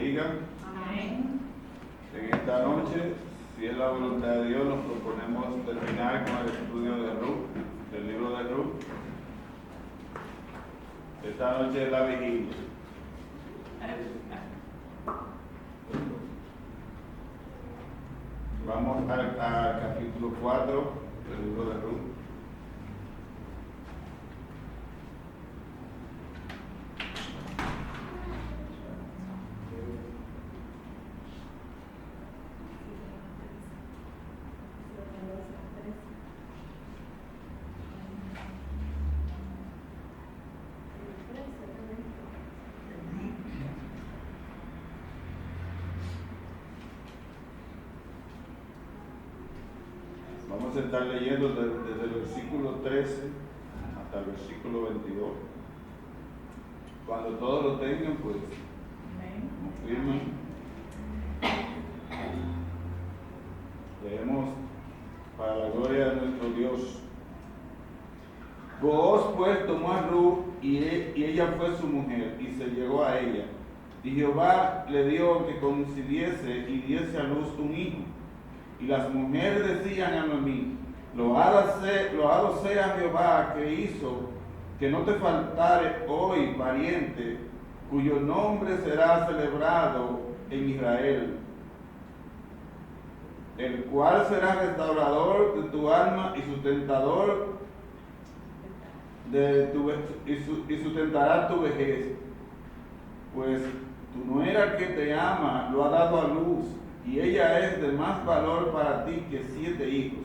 bendiga. Amén. En esta noche, si es la voluntad de Dios, nos proponemos terminar con el estudio de Ruth, del libro de Ruth. Esta noche es la vigilia. Vamos al capítulo 4 del libro de Ruth. Vamos a estar leyendo desde el versículo 13 hasta el versículo 22. Cuando todos lo tengan, pues confirmen. Leemos para la gloria de nuestro Dios. Booz pues tomó a Ruth y ella fue su mujer y se llegó a ella. Y Jehová le dio que concibiese y diese a luz un hijo. Y las mujeres decían a Noemí: loado sea Jehová, que hizo que no te faltare hoy pariente, cuyo nombre será celebrado en Israel, el cual será restaurador de tu alma y sustentador de y sustentará tu vejez. Pues tu nuera que te ama lo ha dado a luz, y ella es de más valor para ti que 7 hijos.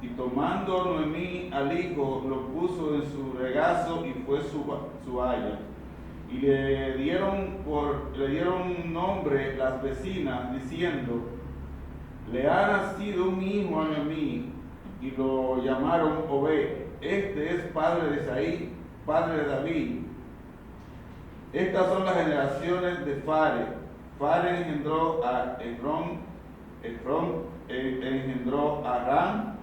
Y tomando Noemí al hijo, lo puso en su regazo y fue su haya. Y le dieron nombre las vecinas, diciendo: le ha nacido un hijo a Noemí, y lo llamaron Obed. Este es padre de Isaí, padre de David. Estas son las generaciones de Fares. Fares engendró a Esrom engendró a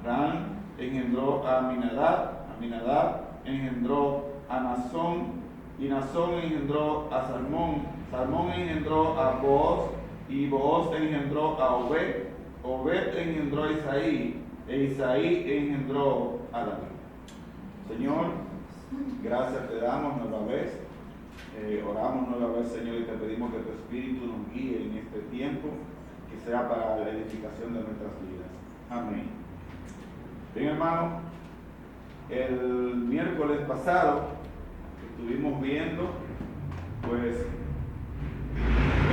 Ram engendró a Aminadab engendró a Nazón, y Nazón engendró a Salmón engendró a Booz, y Booz engendró a Obed engendró a Isaí, e Isaí engendró a David. Señor, gracias te damos nueva vez. Oramos nueva vez, Señor, y te pedimos que tu Espíritu nos guíe en este tiempo, que sea para la edificación de nuestras vidas. Amén. Bien, hermano, el miércoles pasado estuvimos viendo, pues,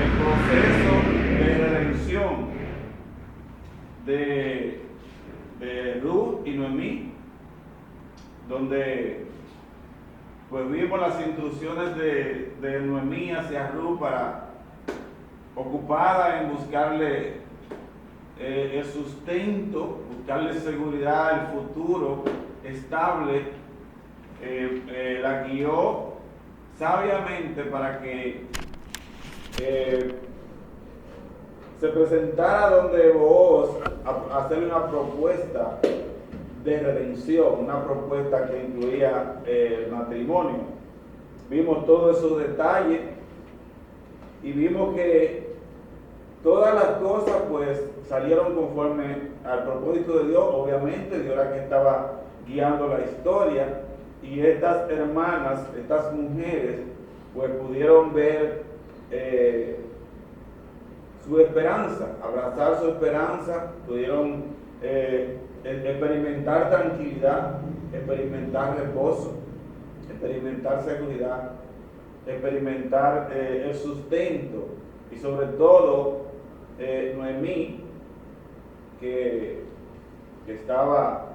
el proceso de redención de Ruth y Noemí, donde pues vimos las instrucciones de Noemí hacia Ruth ocupada en buscarle el sustento, buscarle seguridad, el futuro estable. La guió sabiamente para que se presentara donde Booz a hacerle una propuesta de redención, una propuesta que incluía el matrimonio. Vimos todos esos detalles y vimos que todas las cosas pues salieron conforme al propósito de Dios. Obviamente Dios era que estaba guiando la historia, y estas hermanas, estas mujeres, pues pudieron ver su esperanza, abrazar su esperanza, pudieron experimentar tranquilidad, experimentar reposo, experimentar seguridad, experimentar el sustento, y sobre todo Noemí, que estaba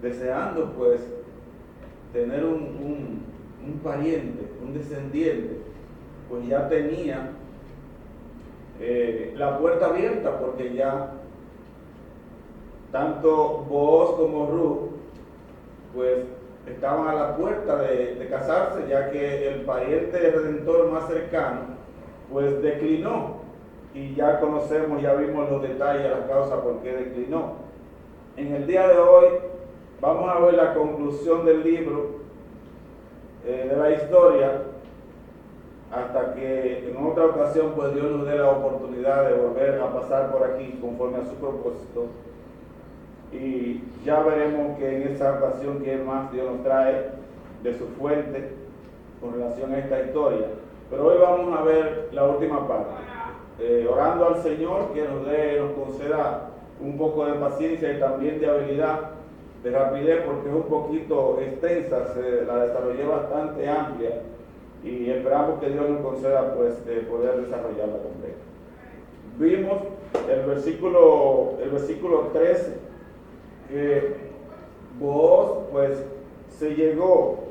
deseando pues tener un pariente, un descendiente, pues ya tenía la puerta abierta, porque ya tanto Booz como Ruth pues estaban a la puerta de casarse, ya que el pariente redentor más cercano pues declinó, y ya conocemos, ya vimos los detalles, las causas por qué declinó. En el día de hoy vamos a ver la conclusión del libro, de la historia, hasta que en otra ocasión pues Dios nos dé la oportunidad de volver a pasar por aquí conforme a su propósito, y ya veremos que en esa ocasión qué más Dios nos trae de su fuente con relación a esta historia. Pero hoy vamos a ver la última parte, orando al Señor que nos conceda un poco de paciencia y también de habilidad, de rapidez, porque es un poquito extensa, la desarrollé bastante amplia, y esperamos que Dios nos conceda pues poder desarrollarla completa. Vimos el versículo 13, que Booz pues se llegó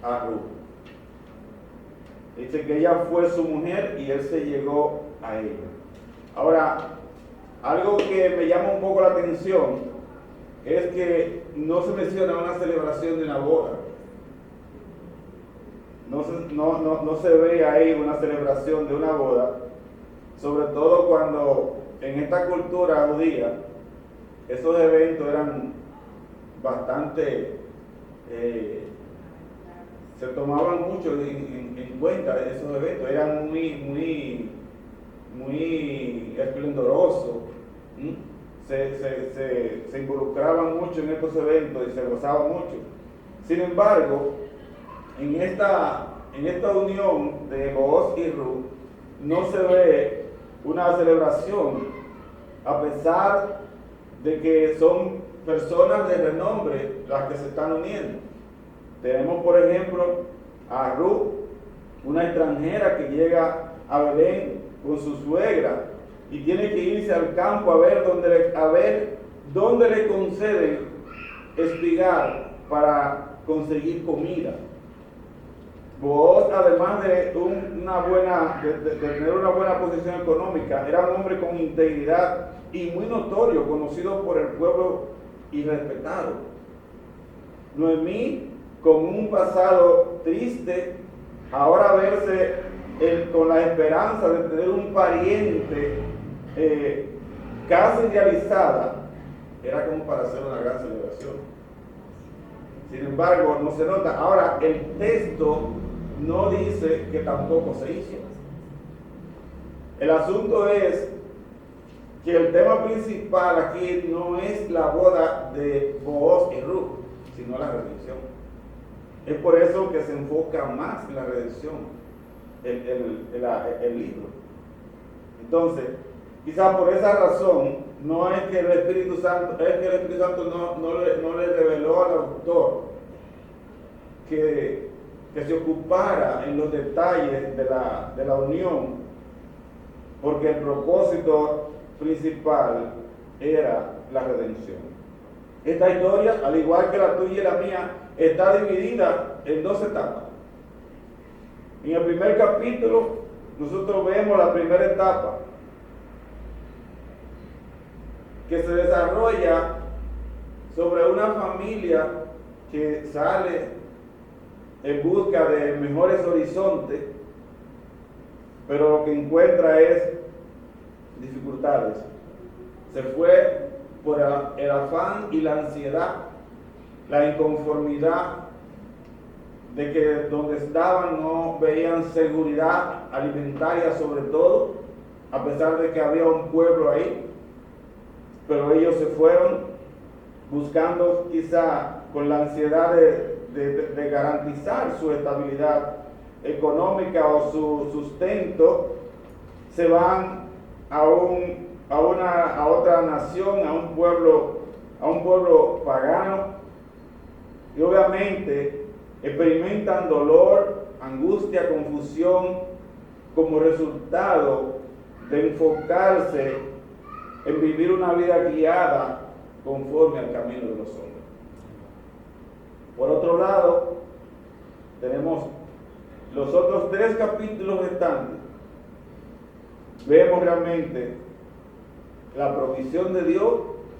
a Ruth. Dice que ella fue su mujer y él se llegó a ella. Ahora, algo que me llama un poco la atención es que no se menciona una celebración de una boda. No se ve ahí una celebración de una boda, sobre todo cuando en esta cultura judía esos eventos eran bastante, se tomaban mucho en cuenta esos eventos, eran muy esplendorosos, se involucraban mucho en estos eventos y se gozaban mucho. Sin embargo, en esta unión de Booz y Ruth no se ve una celebración, a pesar de que son personas de renombre las que se están uniendo. Tenemos, por ejemplo, a Ruth, una extranjera que llega a Belén con su suegra y tiene que irse al campo a ver dónde le conceden espigar para conseguir comida. Booz, además de tener una buena posición económica, era un hombre con integridad y muy notorio, conocido por el pueblo y respetado. Noemí, con un pasado triste, ahora verse con la esperanza de tener un pariente casi realizada, era como para hacer una gran celebración. Sin embargo, no se nota. Ahora, el texto no dice que tampoco se hizo. El asunto es que el tema principal aquí no es la boda de Booz y Ruth, sino la redención. Es por eso que se enfoca más en la redención el libro. Entonces, quizás por esa razón, no es que el Espíritu Santo no le reveló al autor que se ocupara en los detalles de la unión, porque el propósito principal era la redención. Esta historia, al igual que la tuya y la mía, está dividida en dos etapas. En el primer capítulo, nosotros vemos la primera etapa, que se desarrolla sobre una familia que sale en busca de mejores horizontes, pero lo que encuentra es dificultades. Se fue por el afán y la ansiedad, la inconformidad de que donde estaban no veían seguridad alimentaria, sobre todo, a pesar de que había un pueblo ahí. Pero ellos se fueron buscando, quizá con la ansiedad de garantizar su estabilidad económica o su sustento, se van a otra nación, a un pueblo pagano, y obviamente experimentan dolor, angustia, confusión, como resultado de enfocarse en vivir una vida guiada conforme al camino de los hombres. Por otro lado, tenemos los otros 3 capítulos restantes. Vemos realmente la provisión de Dios,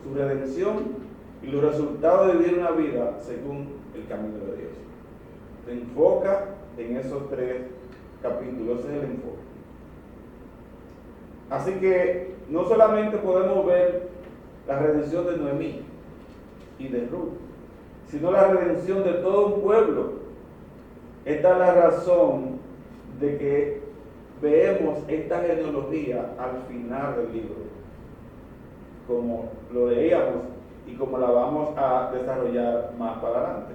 su redención y los resultados de vivir una vida según el camino de Dios. Se enfoca en esos 3 capítulos, ese es el enfoque. Así que no solamente podemos ver la redención de Noemí y de Ruth, sino la redención de todo un pueblo. Esta es la razón de que veamos esta genealogía al final del libro, como lo leíamos y como la vamos a desarrollar más para adelante.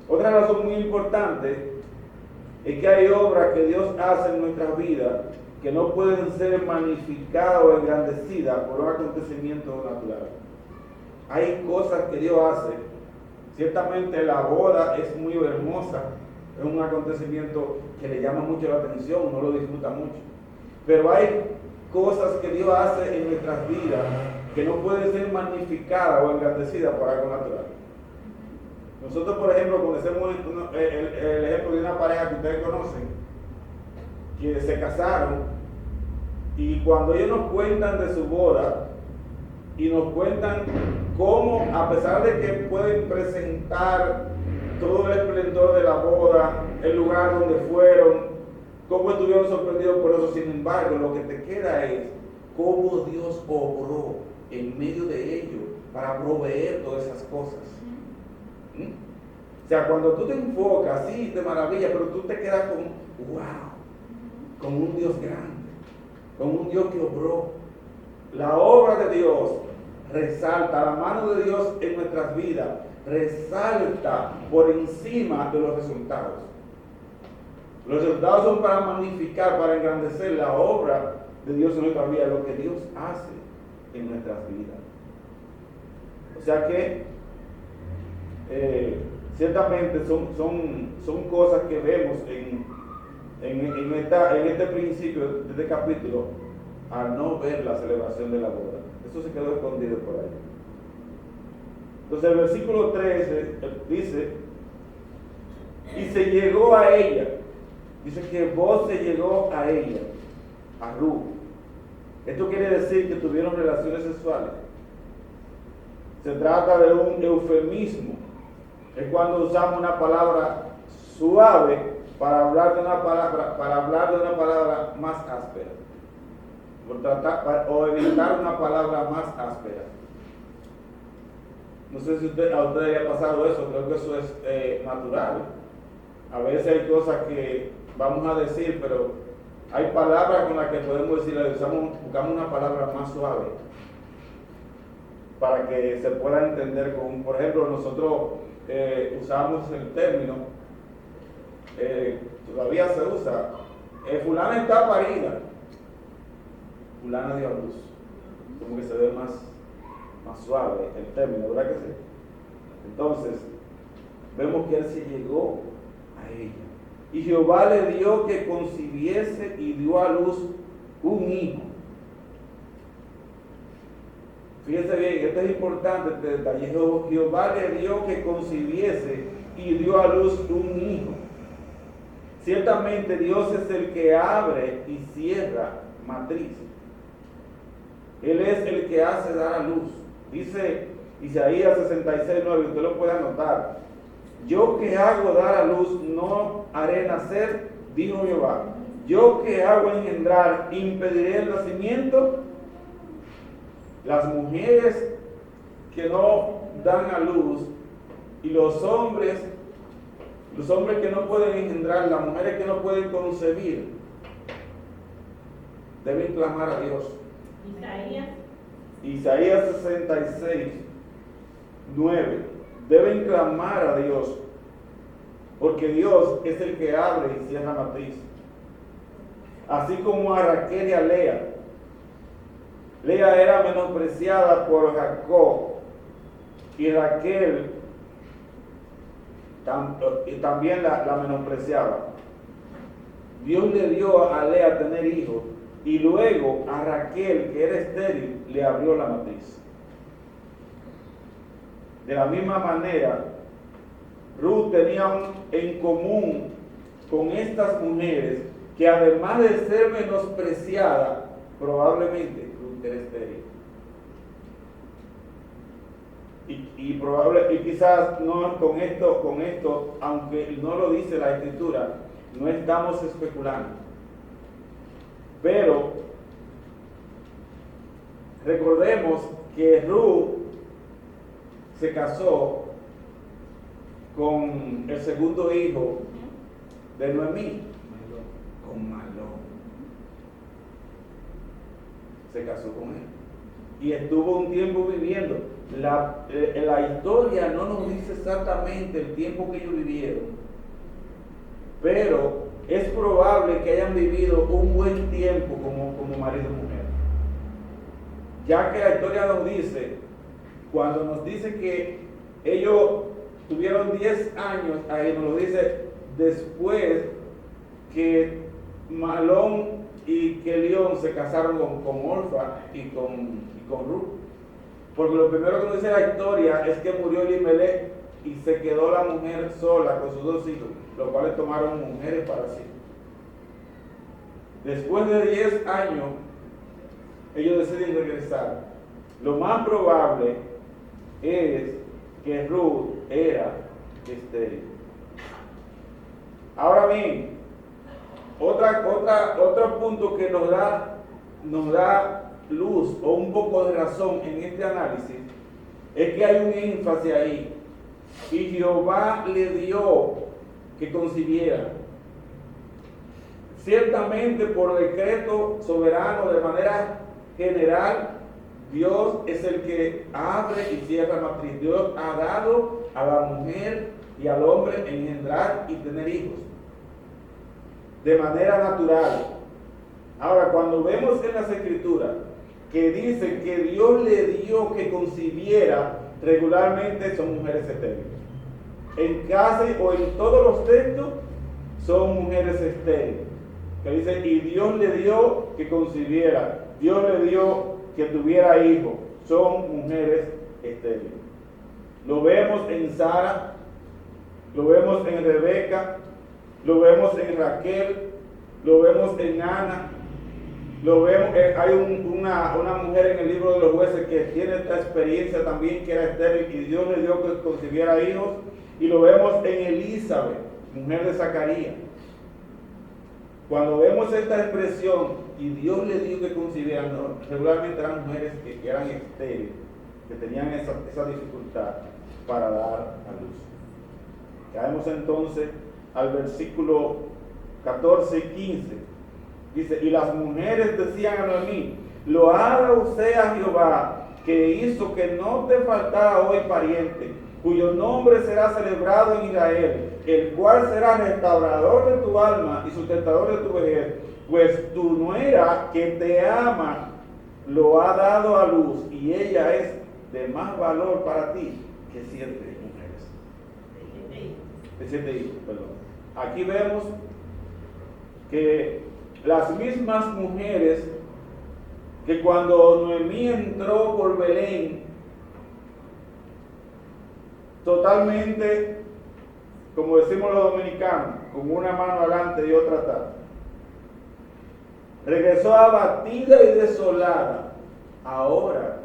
Otra razón muy importante es que hay obras que Dios hace en nuestras vidas que no pueden ser magnificadas o engrandecidas por un acontecimiento natural. Hay cosas que Dios hace. Ciertamente la boda es muy hermosa, es un acontecimiento que le llama mucho la atención, uno lo disfruta mucho. Pero hay cosas que Dios hace en nuestras vidas que no pueden ser magnificadas o engrandecidas por algo natural. Nosotros, por ejemplo, conocemos el ejemplo de una pareja que ustedes conocen, que se casaron, y cuando ellos nos cuentan de su boda, y nos cuentan cómo, a pesar de que pueden presentar todo el esplendor de la boda, el lugar donde fueron, cómo estuvieron sorprendidos por eso, sin embargo, lo que te queda es cómo Dios obró en medio de ello para proveer todas esas cosas. O sea, cuando tú te enfocas, sí, te maravilla, pero tú te quedas con, wow, con un Dios grande, con un Dios que obró. La obra de Dios resalta, la mano de Dios en nuestras vidas resalta por encima de los resultados. Los resultados son para magnificar, para engrandecer la obra de Dios en nuestras vidas, lo que Dios hace en nuestras vidas. O sea que ciertamente son cosas que vemos en este principio de este capítulo, al no ver la celebración de la boda. Eso se quedó escondido por ahí. Entonces el versículo 13 dice, y se llegó a ella. Dice que Boaz se llegó a ella, a Ruth. Esto quiere decir que tuvieron relaciones sexuales. Se trata de un eufemismo. Es cuando usamos una palabra suave para hablar de una palabra más áspera. O evitar una palabra más áspera. No sé si a usted le ha pasado eso, creo que eso es natural. A veces hay cosas que vamos a decir, pero hay palabras con las que podemos decir, buscamos una palabra más suave para que se pueda entender. Por ejemplo, nosotros usamos el término, todavía se usa, fulana está parida, fulana dio a luz, como que se ve más suave el término, ¿verdad que sí? Entonces, vemos que él se llegó a ella. Y Jehová le dio que concibiese y dio a luz un hijo. Fíjense bien, esto es importante, este detalle. Jehová le dio que concibiese y dio a luz un hijo. Ciertamente Dios es el que abre y cierra matriz. Él es el que hace dar a luz. Dice Isaías 66:9, usted lo puede anotar. Yo que hago dar a luz no haré nacer, dijo Jehová. Yo que hago engendrar, impediré el nacimiento. Las mujeres que no dan a luz y los hombres que no pueden engendrar, las mujeres que no pueden concebir, deben clamar a Dios. Isaías 66:9. Deben clamar a Dios, porque Dios es el que abre y cierra matriz. Así como a Raquel y a Lea. Lea era menospreciada por Jacob, y Raquel también la menospreciaba. Dios le dio a Lea tener hijos, y luego a Raquel, que era estéril, le abrió la matriz. De la misma manera, Ruth tenía en común con estas mujeres que, además de ser menospreciada, probablemente Ruth era estéril. Y quizás no con esto, aunque no lo dice la Escritura, no estamos especulando. Pero recordemos que Ruth se casó con el segundo hijo de Noemí. con Malón. Se casó con él y estuvo un tiempo viviendo. La historia no nos dice exactamente el tiempo que ellos vivieron, pero es probable que hayan vivido un buen tiempo como marido y mujer, ya que la historia nos dice, cuando nos dice que ellos tuvieron 10 años, ahí nos lo dice después que Malón y Kelión se casaron con Orfa y con Ruth. Porque lo primero que nos dice la historia es que murió Elimelech y se quedó la mujer sola con sus 2 hijos, los cuales tomaron mujeres para sí. Después de 10 años, ellos deciden regresar. Lo más probable es que Ruth era estéril. Ahora bien, otro punto que nos da luz o un poco de razón en este análisis es que hay un énfasis ahí. Y Jehová le dio que concibiera. Ciertamente por decreto soberano, de manera general, Dios es el que abre y cierra matriz. Dios ha dado a la mujer y al hombre engendrar y tener hijos de manera natural. Ahora, cuando vemos en las Escrituras que dice que Dios le dio que concibiera, regularmente son mujeres estériles. En casi o en todos los textos son mujeres estériles. Que dice, y Dios le dio que concibiera, Dios le dio que tuviera hijos. Son mujeres estériles. Lo vemos en Sara, lo vemos en Rebeca, lo vemos en Raquel, lo vemos en Ana, lo vemos, hay una mujer en el libro de los jueces que tiene esta experiencia también, que era estéril y Dios le dio que concibiera hijos, y lo vemos en Elizabeth, mujer de Zacarías. Cuando vemos esta expresión, y Dios le dio que concibiera, no, regularmente eran mujeres que eran estériles, que tenían esa dificultad para dar a luz. Caemos entonces al versículo 14 y 15. Dice, y las mujeres decían a Noemí, loado sea Jehová, que hizo que no te faltara hoy pariente, cuyo nombre será celebrado en Israel, el cual será restaurador de tu alma y sustentador de tu vejez, pues tu nuera que te ama lo ha dado a luz, y ella es de más valor para ti que 7 mujeres. De 7 hijos, perdón. Aquí vemos que las mismas mujeres que cuando Noemí entró por Belén, totalmente, como decimos los dominicanos, con una mano adelante y otra atrás, regresó abatida y desolada. Ahora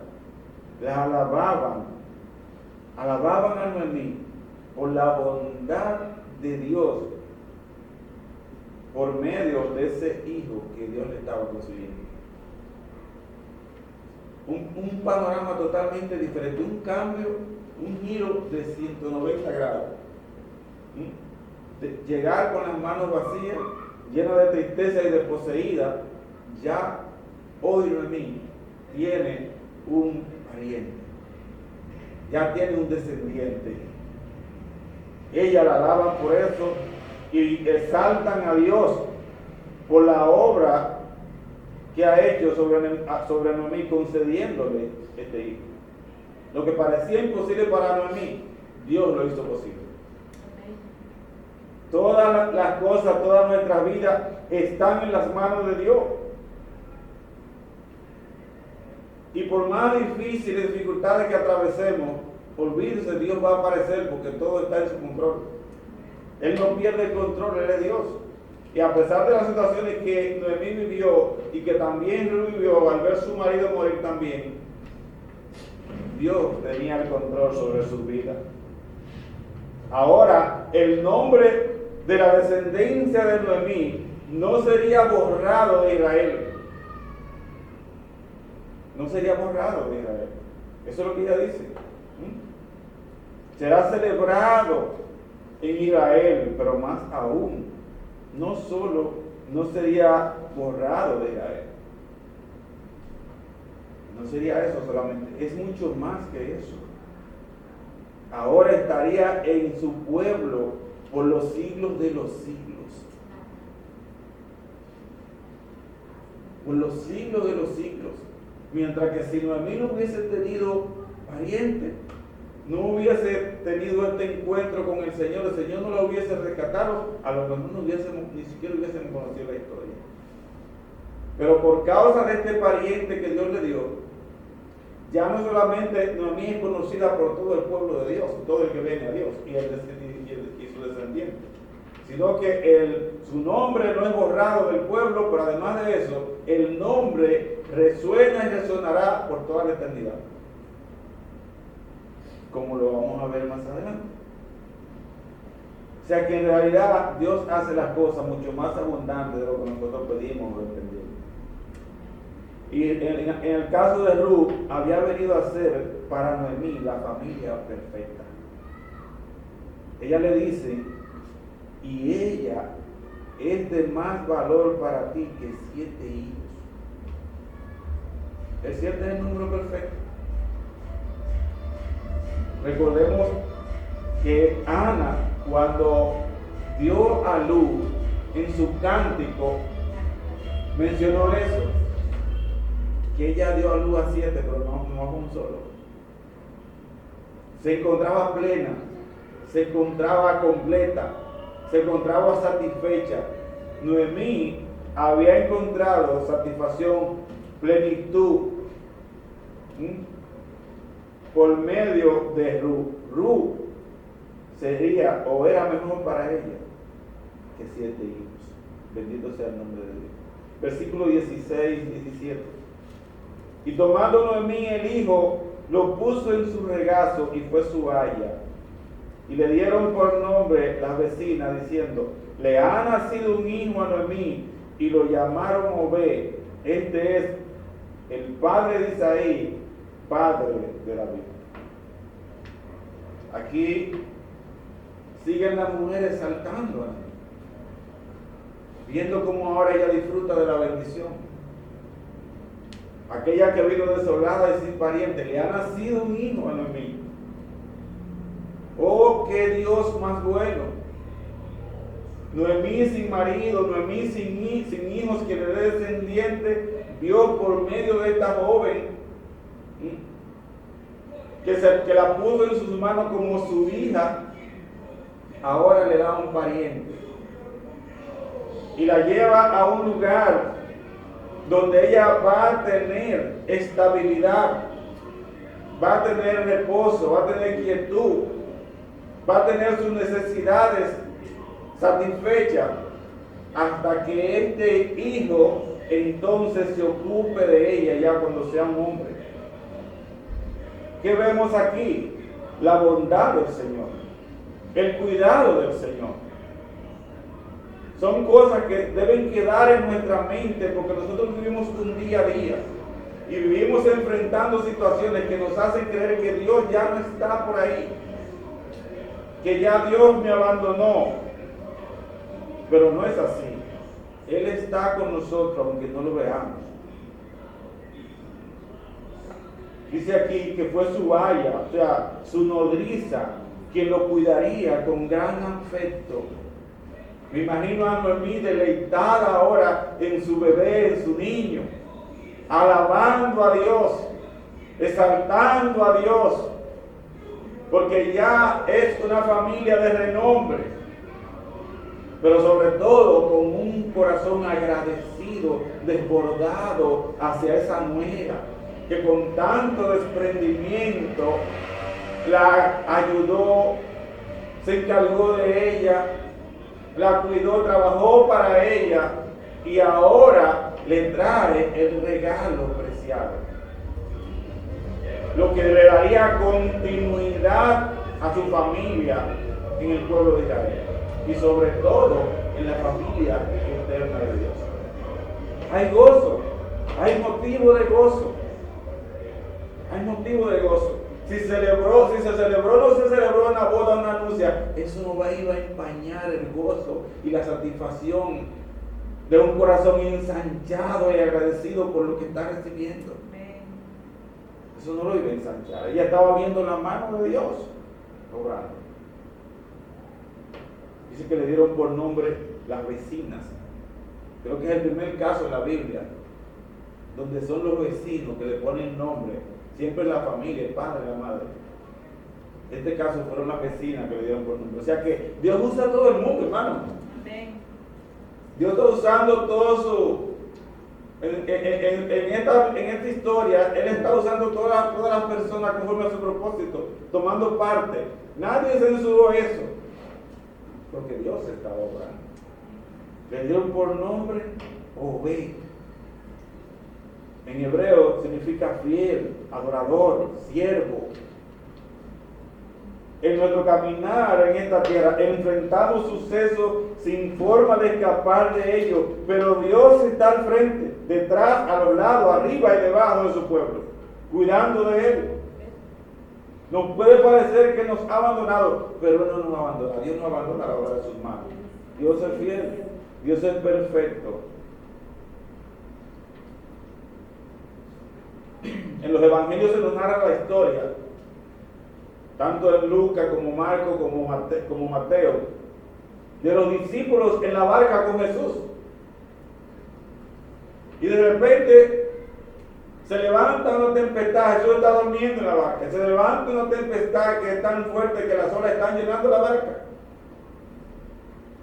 las alababan a Noemí por la bondad de Dios, por medio de ese hijo que Dios le estaba concediendo. Un panorama totalmente diferente, un cambio, un giro de 190 grados. De llegar con las manos vacías, llenas de tristeza y desposeída, ya hoy Noemí tiene un pariente, ya tiene un descendiente. Ella la alaban por eso y exaltan a Dios por la obra que ha hecho sobre Noemí, concediéndole este hijo. Lo que parecía imposible para Noemí, Dios lo hizo posible. Todas las cosas, toda nuestra vida están en las manos de Dios. Y por más difíciles dificultades que atravesemos, olvídese, Dios va a aparecer porque todo está en su control. Él no pierde el control, Él es Dios. Y a pesar de las situaciones que Noemí vivió y que también Ruth vivió al ver su marido morir también, Dios tenía el control sobre su vida. Ahora, el nombre de la descendencia de Noemí no sería borrado de Israel. No sería borrado de Israel. Eso es lo que ella dice. Será celebrado en Israel, pero más aún, no solo no sería borrado de Israel. No sería eso solamente, es mucho más que eso. Ahora estaría en su pueblo por los siglos de los siglos. Por los siglos de los siglos. Mientras que si Noemí no hubiese tenido pariente, no hubiese tenido este encuentro con el Señor no la hubiese rescatado, a lo mejor ni siquiera hubiésemos conocido la historia. Pero por causa de este pariente que Dios le dio, ya no solamente Noemí es conocida por todo el pueblo de Dios, todo el que viene a Dios y su descendiente, sino que su nombre no es borrado del pueblo, pero además de eso, el nombre resuena y resonará por toda la eternidad, como lo vamos a ver más adelante. O sea que en realidad Dios hace las cosas mucho más abundantes de lo que nosotros pedimos o entendemos. Y en el caso de Ruth, había venido a ser para Noemí la familia perfecta. Ella le dice, y ella es de más valor para ti que 7 hijos. El 7 es el número perfecto. Recordemos que Ana, cuando dio a luz en su cántico, mencionó eso, que ella dio a luz a 7, pero no a un solo. Se encontraba plena, se encontraba completa, se encontraba satisfecha. Noemí había encontrado satisfacción, plenitud, por medio de Ruth. Ruth sería o era mejor para ella que 7 hijos. Bendito sea el nombre de Dios. Versículo 16 y 17. Y tomando Noemí el hijo, lo puso en su regazo y fue su haya. Y le dieron por nombre las vecinas, diciendo, le ha nacido un hijo a Noemí, y lo llamaron Obed. Este es el padre de Isaí, padre de David. Aquí siguen las mujeres saltando, viendo cómo ahora ella disfruta de la bendición. Aquella que vino desolada y sin pariente, le ha nacido un hijo a Noemí. Oh, qué Dios más bueno. Noemí sin marido, Noemí sin hijos que le dé descendiente, Dios por medio de esta joven que la puso en sus manos como su hija, ahora le da un pariente y la lleva a un lugar donde ella va a tener estabilidad, va a tener reposo, va a tener quietud, va a tener sus necesidades satisfechas, hasta que este hijo entonces se ocupe de ella ya cuando sea un hombre. ¿Qué vemos aquí? La bondad del Señor, el cuidado del Señor. Son cosas que deben quedar en nuestra mente, porque nosotros vivimos un día a día y vivimos enfrentando situaciones que nos hacen creer que Dios ya no está por ahí, que ya Dios me abandonó. Pero no es así. Él está con nosotros aunque no lo veamos. Dice aquí que fue su haya, o sea, su nodriza, quien lo cuidaría con gran afecto. Me imagino a Noemí deleitada ahora en su bebé, en su niño, alabando a Dios, exaltando a Dios, porque ya es una familia de renombre, pero sobre todo con un corazón agradecido, desbordado hacia esa nuera, que con tanto desprendimiento la ayudó, se encargó de ella, la cuidó, trabajó para ella, y ahora le trae el regalo preciado, lo que le daría continuidad a su familia en el pueblo de Israel y sobre todo en la familia eterna de Dios. Hay gozo, hay motivo de gozo, hay motivo de gozo. Si se celebró, no se celebró una boda, una nupcia, eso no iba a empañar el gozo y la satisfacción de un corazón ensanchado y agradecido por lo que está recibiendo. Eso no lo iba a ensanchar. Ella estaba viendo la mano de Dios obrando. Dice que le dieron por nombre las vecinas. Creo que es el primer caso en la Biblia donde son los vecinos que le ponen nombre. Siempre la familia, el padre y la madre. En este caso fueron las vecinas que le dieron por nombre. O sea que Dios usa a todo el mundo, hermano. Dios está usando todo su... En esta historia, Él está usando todas las personas conforme a su propósito, tomando parte. Nadie censuró eso, porque Dios estaba obrando. Le dieron por nombre Obed. En hebreo significa fiel, adorador, siervo. En nuestro caminar en esta tierra enfrentamos sucesos sin forma de escapar de ellos, pero Dios está al frente, detrás, a los lados, arriba y debajo de su pueblo, cuidando de él. Nos puede parecer que nos ha abandonado, pero Él no nos abandona. Dios no abandona la obra de sus manos. Dios es fiel, Dios es perfecto. En los evangelios se nos narra la historia, tanto en Lucas como Marcos como Mateo, de los discípulos en la barca con Jesús. Y de repente se levanta una tempestad. Jesús está durmiendo en la barca. Se levanta una tempestad que es tan fuerte que las olas están llenando la barca.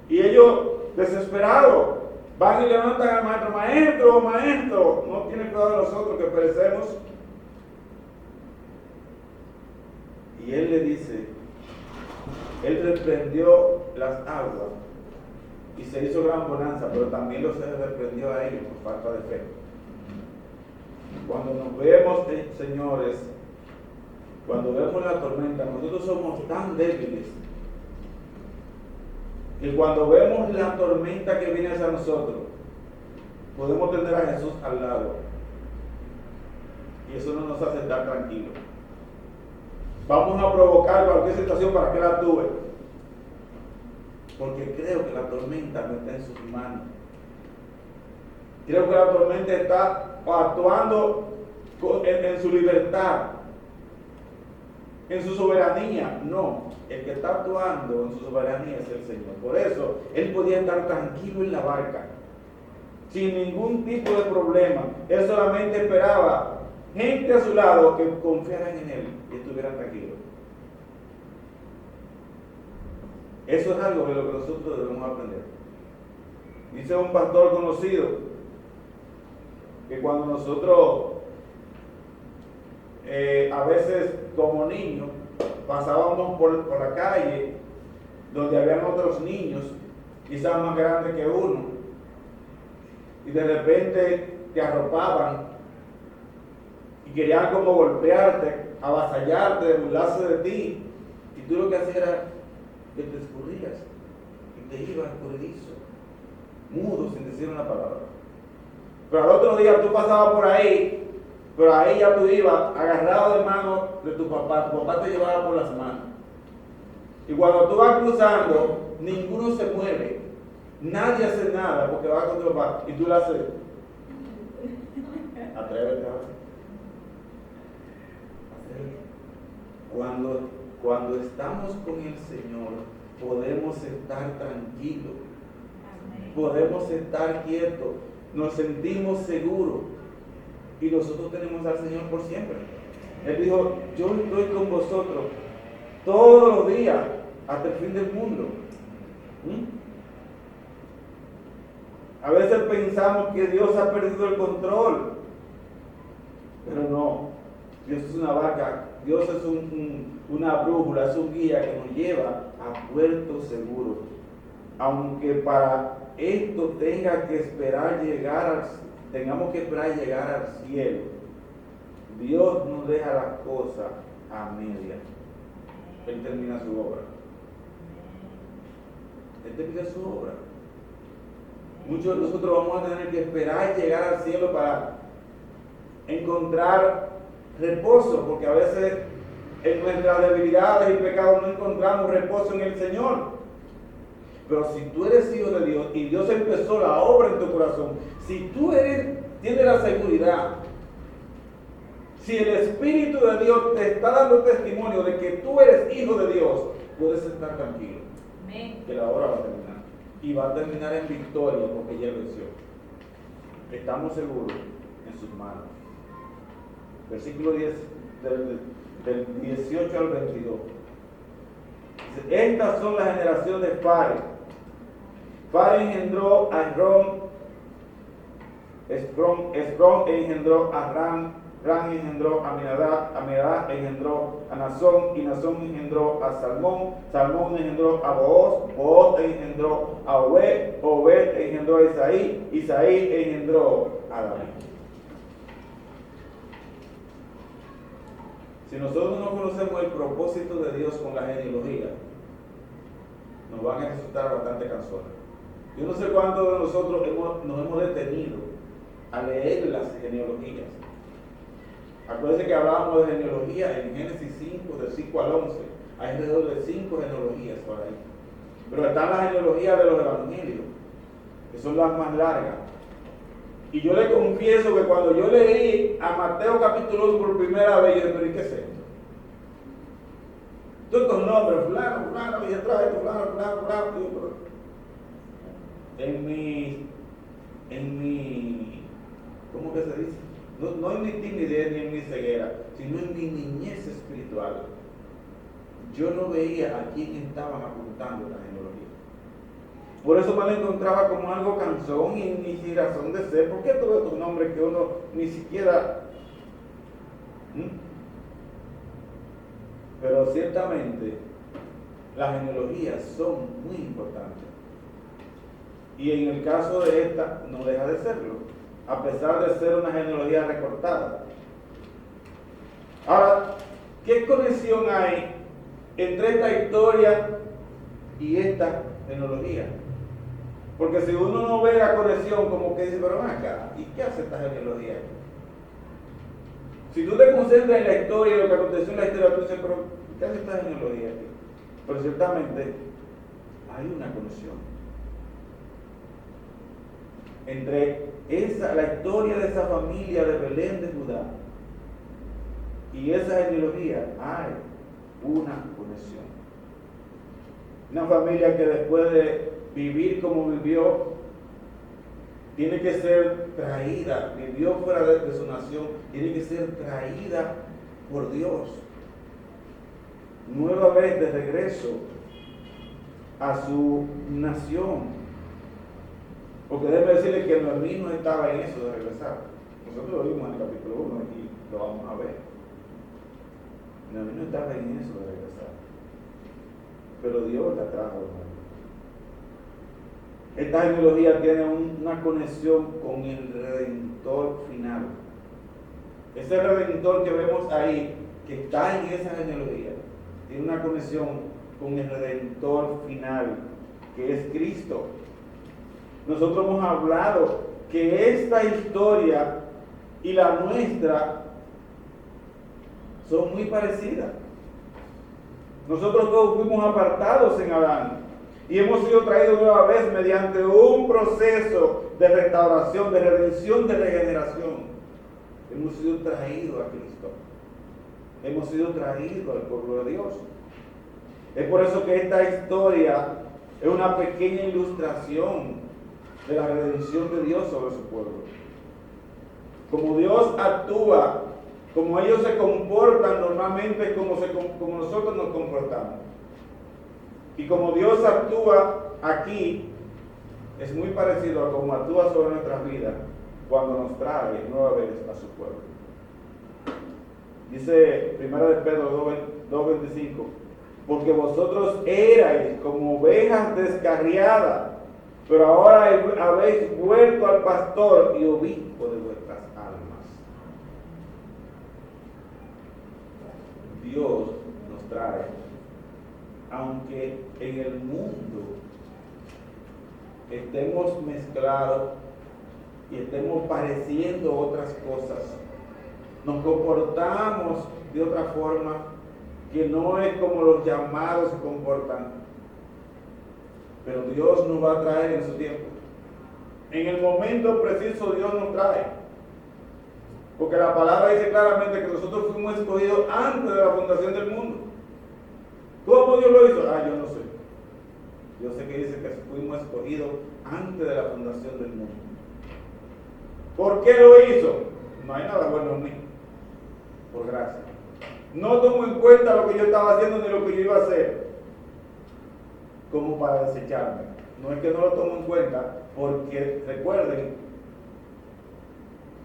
Y ellos, desesperados, van y levantan al maestro: maestro, maestro, no tiene cuidado de nosotros que perecemos. Y él le dice, él reprendió las aguas y se hizo gran bonanza, pero también los reprendió a ellos por falta de fe. Cuando nos vemos, señores, cuando vemos la tormenta, nosotros somos tan débiles que cuando vemos la tormenta que viene hacia nosotros, podemos tener a Jesús al lado, y eso no nos hace estar tranquilos. Vamos a provocar cualquier situación para que la actúe, porque creo que la tormenta no está en sus manos. Creo que la tormenta está actuando en su libertad, en su soberanía. No, el que está actuando en su soberanía es el Señor. Por eso Él podía estar tranquilo en la barca, sin ningún tipo de problema. Él solamente esperaba gente a su lado que confiaran en Él y estuvieran tranquilos. Eso es algo de lo que nosotros debemos aprender. Dice un pastor conocido que cuando nosotros a veces como niños pasábamos por la calle donde habían otros niños, quizás más grandes que uno, y de repente te arropaban y querían como golpearte, avasallarte, burlarse de ti, y tú lo que hacías era que te escurrías y te ibas escurridizo, mudo, sin decir una palabra. Pero al otro día tú pasabas por ahí, pero ahí ya tú ibas agarrado de mano de tu papá te llevaba por las manos. Y cuando tú vas cruzando, ninguno se mueve, nadie hace nada porque va con tu papá, y tú le haces, atrévete ahora. Cuando estamos con el Señor, podemos estar tranquilos, podemos estar quietos, nos sentimos seguros, y nosotros tenemos al Señor por siempre. Él dijo: yo estoy con vosotros todos los días hasta el fin del mundo. A veces pensamos que Dios ha perdido el control, pero no. Dios es una barca, Dios es una brújula, es un guía que nos lleva a puerto seguro. Aunque para esto tengamos que esperar llegar al cielo, Dios no deja las cosas a medias. Él termina su obra. Él termina su obra. Muchos de nosotros vamos a tener que esperar llegar al cielo para encontrar reposo, porque a veces en nuestras debilidades y pecados no encontramos reposo en el Señor. Pero si tú eres hijo de Dios y Dios empezó la obra en tu corazón, si tú tienes la seguridad, si el Espíritu de Dios te está dando testimonio de que tú eres hijo de Dios, puedes estar tranquilo. Amén. Que la obra va a terminar. Y va a terminar en victoria porque ya venció. Estamos seguros en sus manos. Versículo 10, del 18 al 22. Dice, estas son las generaciones de Fares. Fares engendró a Esrom engendró a Ram engendró a Aminadab engendró a Nazón, y Nazón engendró a Salmón engendró a Booz engendró a Obed engendró a Isaí engendró a David. Si nosotros no conocemos el propósito de Dios con la genealogía, nos van a resultar bastante cansones. Yo no sé cuántos de nosotros nos hemos detenido a leer las genealogías. Acuérdense que hablábamos de genealogía en Génesis 5, del 5 al 11. Hay alrededor de 5 genealogías por ahí. Pero están las genealogías de los evangelios, que son las más largas. Y yo le confieso que cuando yo leí a Mateo capítulo 1 por primera vez, yo dije, pero ¿y qué es esto? Todos estos nombres, fulano, y atrás esto, fulano. En mi, ¿cómo que se dice? No en mi timidez ni en mi ceguera, sino en mi niñez espiritual. Yo no veía a quién estaban apuntando la genealogía. Por eso me lo encontraba como algo cansón y ni sin razón de ser. ¿Por qué todos estos nombres que uno ni siquiera... Pero ciertamente las genealogías son muy importantes. Y en el caso de esta no deja de serlo, a pesar de ser una genealogía recortada. Ahora, ¿qué conexión hay entre esta historia y esta genealogía? Porque si uno no ve la conexión, como que dice, pero ven acá, ¿y qué hace esta genealogía? Si tú te concentras en la historia y lo que aconteció en la historia, tú dices, pero ¿qué hace esta genealogía aquí? Pero ciertamente hay una conexión entre la historia de esa familia de Belén de Judá y esa genealogía. Hay una conexión. Una familia que después de vivir como vivió, tiene que ser traída, vivió fuera de su nación, tiene que ser traída por Dios nueva vez de regreso a su nación. Porque déjeme decirle que Noemí no estaba en eso de regresar. Nosotros lo vimos en el capítulo 1 y lo vamos a ver. Noemí no estaba en eso de regresar. Pero Dios la trajo. Esta genealogía tiene una conexión con el Redentor final. Ese Redentor que vemos ahí, que está en esa genealogía, tiene una conexión con el Redentor final, que es Cristo. Nosotros hemos hablado que esta historia y la nuestra son muy parecidas. Nosotros todos fuimos apartados en Adán y hemos sido traídos nueva vez mediante un proceso de restauración, de redención, de regeneración. Hemos sido traídos a Cristo. Hemos sido traídos al pueblo de Dios. Es por eso que esta historia es una pequeña ilustración de la redención de Dios sobre su pueblo. Como Dios actúa, como ellos se comportan normalmente, como nosotros nos comportamos. Y como Dios actúa aquí, es muy parecido a como actúa sobre nuestras vidas cuando nos trae nueva vez a su pueblo. Dice 1 de Pedro 2:25, porque vosotros erais como ovejas descarriadas, pero ahora habéis vuelto al pastor y obispo de vuestras almas. Dios nos trae, aunque en el mundo estemos mezclados y estemos pareciendo otras cosas, nos comportamos de otra forma que no es como los llamados se comportan. pero Dios nos va a traer en su tiempo. En el momento preciso Dios nos trae. Porque la palabra dice claramente que nosotros fuimos escogidos antes de la fundación del mundo. ¿Cómo Dios lo hizo? Yo no sé. Yo sé que dice que fuimos escogidos antes de la fundación del mundo. ¿Por qué lo hizo? No hay nada bueno en mí. Por gracia. No tomo en cuenta lo que yo estaba haciendo ni lo que yo iba a hacer como para desecharme. No es que no lo tomo en cuenta, porque recuerden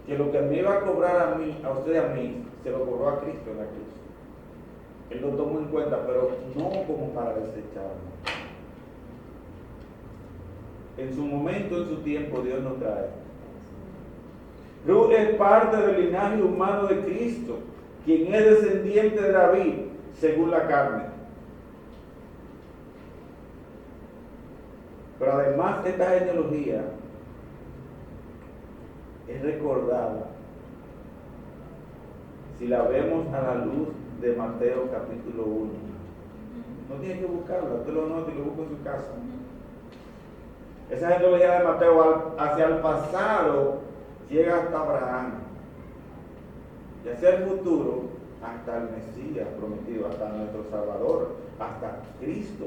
que lo que me iba a cobrar a mí, a usted y a mí, se lo cobró a Cristo en la cruz. Él lo tomó en cuenta, pero no como para desecharme. En su momento, en su tiempo, Dios nos trae. Ruth es parte del linaje humano de Cristo, quien es descendiente de David, según la carne. Pero además, esta genealogía es recordada si la vemos a la luz de Mateo capítulo 1. No tiene que buscarla, usted lo nota y lo busca en su casa. Esa genealogía de Mateo hacia el pasado llega hasta Abraham, y hacia el futuro hasta el Mesías prometido, hasta nuestro Salvador, hasta Cristo.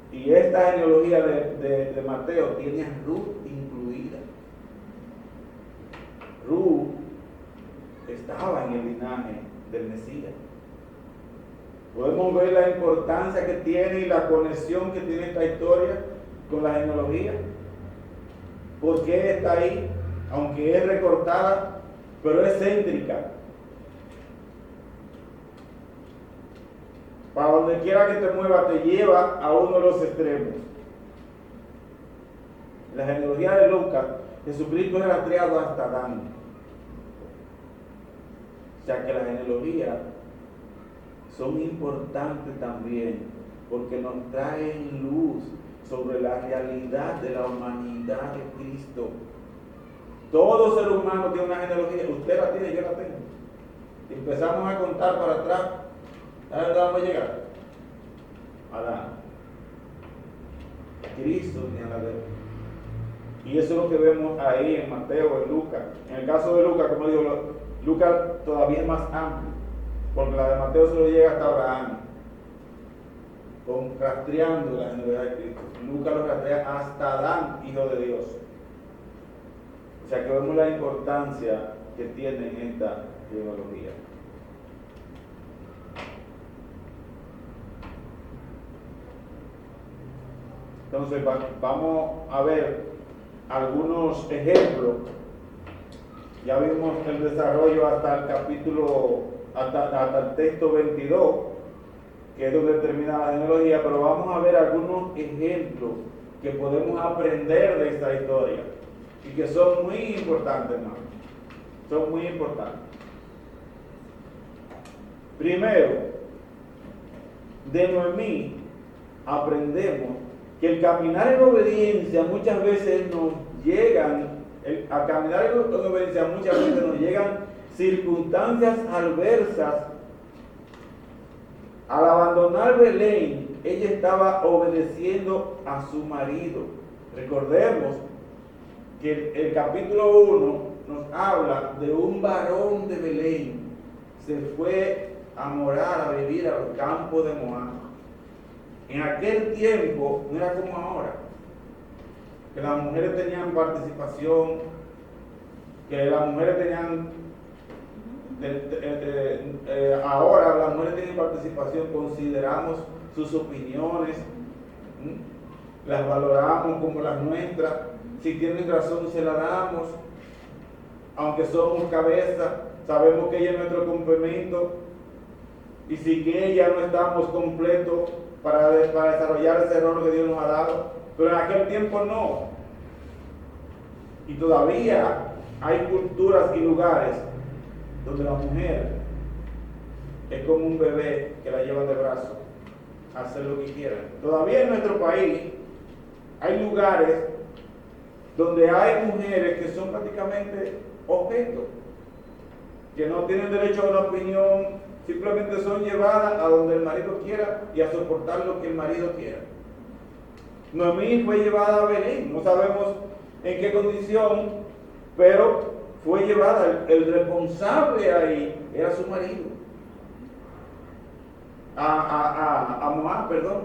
Y esta genealogía de Mateo tiene a Ruth incluida. Ruth estaba en el linaje del Mesías. Podemos ver la importancia que tiene y la conexión que tiene esta historia con la genealogía. ¿Por qué está ahí? Aunque es recortada, pero es céntrica. Para donde quiera que te mueva, te lleva a uno de los extremos. En la genealogía de Lucas, Jesucristo era criado hasta Adán. O sea que las genealogías son importantes también, porque nos traen luz sobre la realidad de la humanidad de Cristo. Todo ser humano tiene una genealogía. Usted la tiene, yo la tengo. Y empezamos a contar para atrás. ¿A dónde vamos a llegar? Adán. Cristo tiene la de él. Y eso es lo que vemos ahí en Mateo, en Lucas. En el caso de Lucas, como digo, Lucas todavía es más amplio, porque la de Mateo solo llega hasta Abraham, rastreando la genealogía de Cristo. Lucas lo rastrea hasta Adán, hijo de Dios. O sea que vemos la importancia que tiene en esta genealogía. Entonces vamos a ver algunos ejemplos. Ya vimos el desarrollo hasta el capítulo, hasta el texto 22, que es donde termina la genealogía, pero vamos a ver algunos ejemplos que podemos aprender de esta historia y que son muy importantes, hermano. Son muy importantes. Primero, de Noemí aprendemos que el caminar en obediencia muchas veces nos llegan, al caminar en obediencia muchas veces nos llegan circunstancias adversas. Al abandonar Belén, ella estaba obedeciendo a su marido. Recordemos que el capítulo 1 nos habla de un varón de Belén. Se fue a morar, a vivir a los campos de Moab. En aquel tiempo no era como ahora, que las mujeres tenían participación, que las mujeres tenían, ahora las mujeres tienen participación, consideramos sus opiniones, las valoramos como las nuestras, si tienen razón se la damos, aunque somos cabeza, sabemos que ella es nuestro complemento, y sin ella no estamos completos para desarrollar ese rol que Dios nos ha dado. Pero en aquel tiempo no. Y todavía hay culturas y lugares donde la mujer es como un bebé que la lleva de brazo a hacer lo que quiera. Todavía en nuestro país hay lugares donde hay mujeres que son prácticamente objetos, que no tienen derecho a una opinión simplemente son llevadas a donde el marido quiera y a soportar lo que el marido quiera. Noemí fue llevada a Belén, no sabemos en qué condición, pero fue llevada, el responsable ahí era su marido, a Moab, perdón,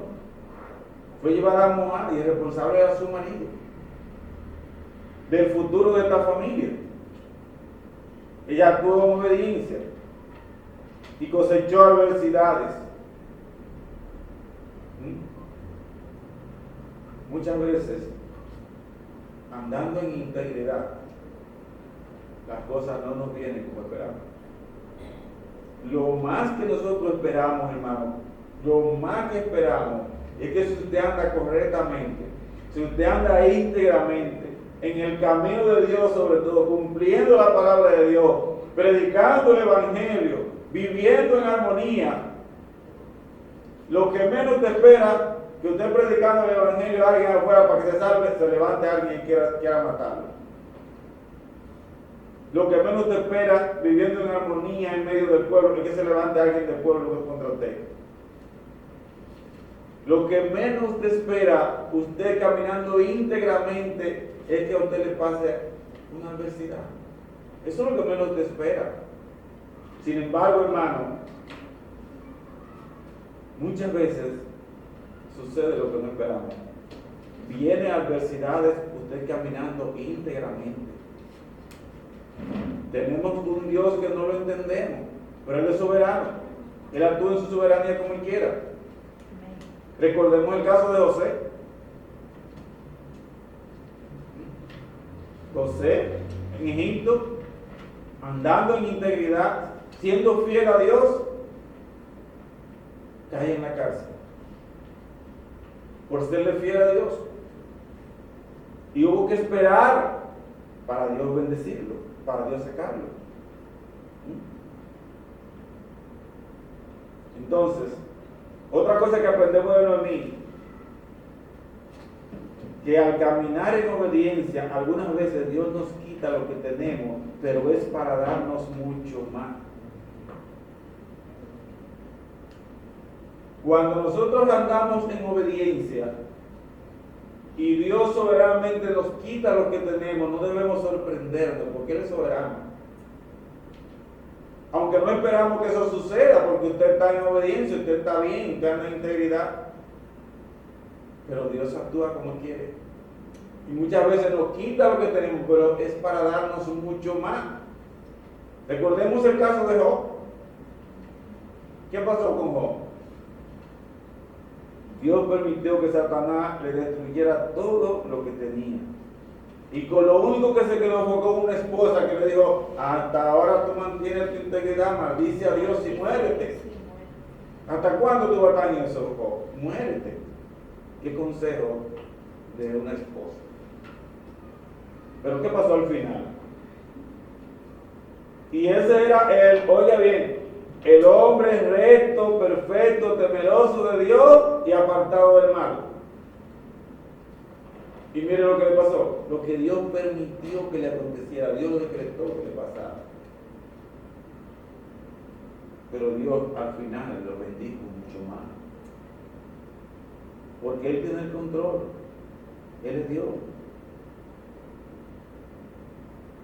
fue llevada a Moab y el responsable era su marido, del futuro de esta familia. Ella actuó en obediencia y cosechó adversidades. Muchas veces, andando en integridad, las cosas no nos vienen como esperamos. Lo más que nosotros esperamos, hermano, lo más que esperamos es que si usted anda correctamente, si usted anda íntegramente, en el camino de Dios sobre todo, cumpliendo la palabra de Dios, predicando el Evangelio, viviendo en armonía, lo que menos te espera que usted predicando el Evangelio a alguien afuera para que se salve, se levante a alguien y quiera matarlo. Lo que menos te espera viviendo en armonía en medio del pueblo es que se levante a alguien del pueblo contra usted. Lo que menos te espera usted caminando íntegramente es que a usted le pase una adversidad. Eso es lo que menos te espera. Sin embargo, hermano, muchas veces sucede lo que no esperamos. Viene adversidades, usted caminando íntegramente. Tenemos un Dios que no lo entendemos, pero Él es soberano. Él actúa en su soberanía como Él quiera. Recordemos el caso de José. José en Egipto, andando en integridad, siendo fiel a Dios, cae en la cárcel por serle fiel a Dios, y hubo que esperar para Dios bendecirlo, para Dios sacarlo. Entonces, otra cosa que aprendemos de Noemí, que al caminar en obediencia, algunas veces Dios nos quita lo que tenemos, pero es para darnos mucho más. Cuando nosotros andamos en obediencia y Dios soberanamente nos quita lo que tenemos, no debemos sorprendernos porque Él es soberano. Aunque no esperamos que eso suceda porque usted está en obediencia, usted está bien, usted anda en integridad, pero Dios actúa como quiere. Y muchas veces nos quita lo que tenemos, pero es para darnos mucho más. Recordemos el caso de Job. ¿Qué pasó con Job? Dios permitió que Satanás le destruyera todo lo que tenía. Y con lo único que se quedó fue con una esposa que le dijo: hasta ahora tú mantienes tu integridad, maldice a Dios y muérete. ¿Hasta cuándo tú vas a estar en eso, Job? Muérete. ¿Qué consejo de una esposa? Pero ¿qué pasó al final? Y ese era el, oiga bien, el hombre recto, perfecto, temeroso de Dios y apartado del mal. Y mire lo que le pasó. Lo que Dios permitió que le aconteciera, Dios decretó que le pasara. Pero Dios al final lo bendijo mucho más. Porque Él tiene el control. Él es Dios.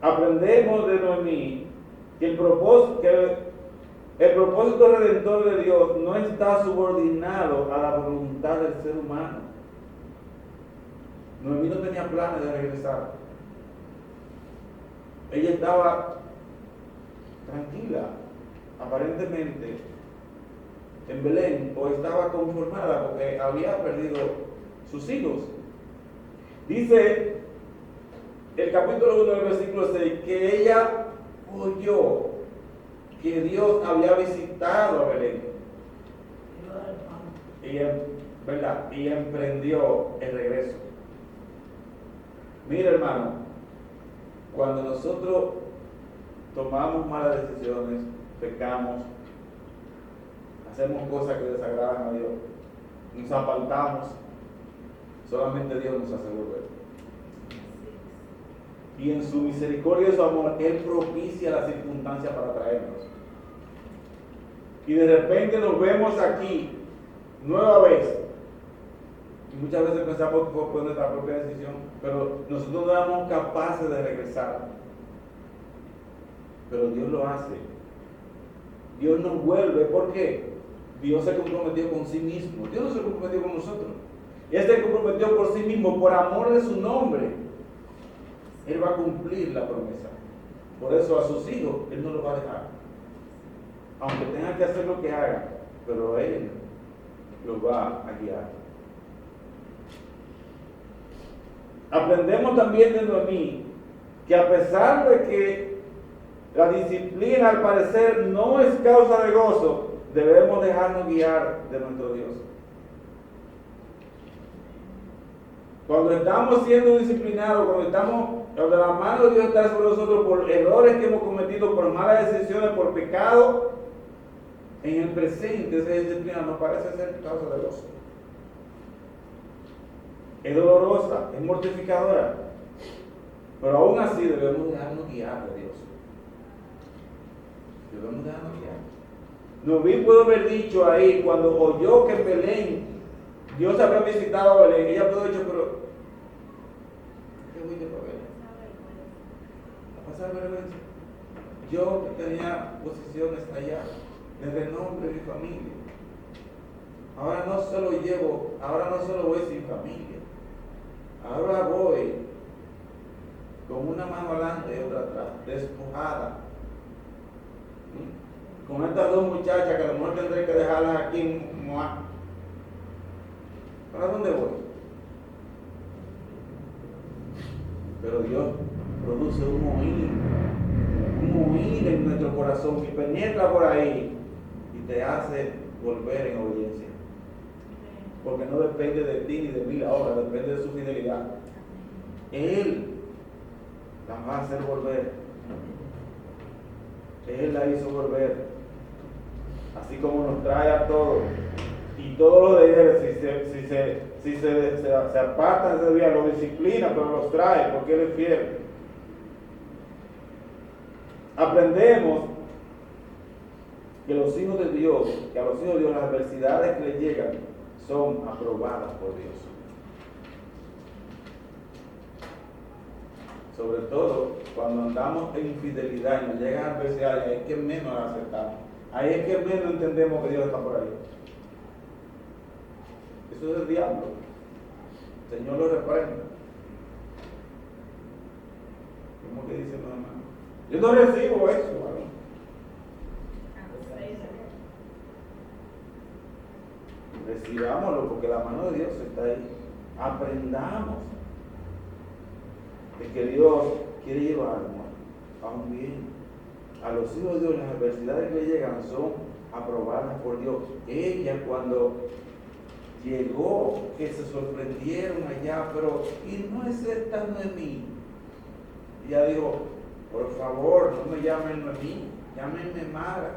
Aprendemos de Noemí que el propósito redentor de Dios no está subordinado a la voluntad del ser humano. Noemí no tenía planes de regresar. Ella estaba tranquila, aparentemente, en Belén, o estaba conformada porque había perdido sus hijos. Dice el capítulo 1 del versículo 6 que ella oyó que Dios había visitado a Belén. Y emprendió el regreso. Mira, hermano, cuando nosotros tomamos malas decisiones, pecamos, hacemos cosas que desagradan a Dios, nos apartamos, solamente Dios nos hace volver. Y en su misericordia y su amor, Él propicia las circunstancias para traernos. y de repente nos vemos aquí nueva vez. Y muchas veces pensamos que fue nuestra propia decisión, pero nosotros no éramos capaces de regresar. Pero Dios lo hace. Dios nos vuelve. ¿Por qué? Dios se comprometió con sí mismo. Dios no se comprometió con nosotros. Él se comprometió por sí mismo, por amor de su nombre. Él va a cumplir la promesa. Por eso a sus hijos Él no los va a dejar. Aunque tengan que hacer lo que hagan, pero Él los va a guiar. Aprendemos también de Noemí que a pesar de que la disciplina al parecer no es causa de gozo, debemos dejarnos guiar de nuestro Dios. Cuando estamos siendo disciplinados, cuando la mano de Dios está sobre nosotros por errores que hemos cometido, por malas decisiones, por pecado, en el presente esa disciplina nos parece ser causa de gozo. Es dolorosa, es mortificadora, pero aún así debemos dejarnos guiar de Dios. Debemos dejarnos guiar. Noemí pudo haber dicho ahí, cuando oyó que en Belén Dios había visitado a Belén, ella pudo haber dicho, pero ¿qué voy a Belén? A pasar vergüenza. Yo que tenía posiciones allá, de renombre de mi familia, ahora no solo voy sin familia, ahora voy con una mano adelante y otra atrás, despojada. Con estas dos muchachas que a lo mejor tendré que dejarlas aquí en Moab. ¿Para dónde voy? Pero Dios produce un morir en nuestro corazón que penetra por ahí y te hace volver en obediencia. Porque no depende de ti ni de mí la obra, depende de su fidelidad. Él la va a hacer volver. Él la hizo volver. Así como nos trae a todos. Y todos los de Él, si se apartan de ese día, los disciplina, pero los trae porque Él es fiel. Aprendemos que los hijos de Dios, que a los hijos de Dios las adversidades que les llegan son aprobadas por Dios. Sobre todo cuando andamos en infidelidad y nos llegan adversidades, ahí es que menos las aceptamos. Ahí es que menos entendemos que Dios está por ahí. Eso es el diablo. El Señor lo reprende. ¿Cómo que dice mi hermano? Yo no recibo eso, ¿vale? Recibámoslo porque la mano de Dios está ahí. Aprendamos de que Dios quiere llevarnos a un bien. A los hijos de Dios las adversidades que le llegan son aprobadas por Dios. Ella cuando llegó, que se sorprendieron allá, pero ¿y no es esta Noemí? Ella dijo, por favor, no me llamen Noemí, llámenme Mara.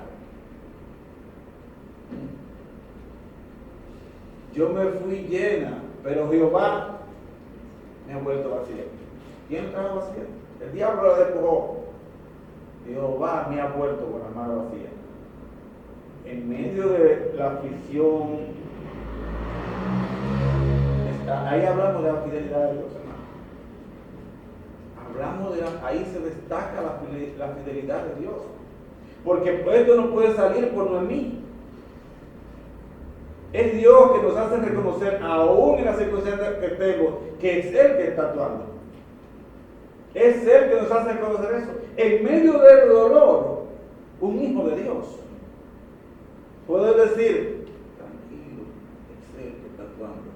Yo me fui llena, pero Jehová me ha vuelto vacía. ¿Quién trajo vacía? El diablo la despojó. Jehová me ha vuelto con la mano vacía. En medio de la aflicción, ahí hablamos de la fidelidad de Dios, hermano. Ahí se destaca la fidelidad de Dios. Porque esto no puede salir por Noemí. Es Dios que nos hace reconocer, aún en las circunstancias que tenemos, que es Él que está actuando. Es Él que nos hace reconocer eso. En medio del dolor, un hijo de Dios puede decir, tranquilo, es Él que está actuando.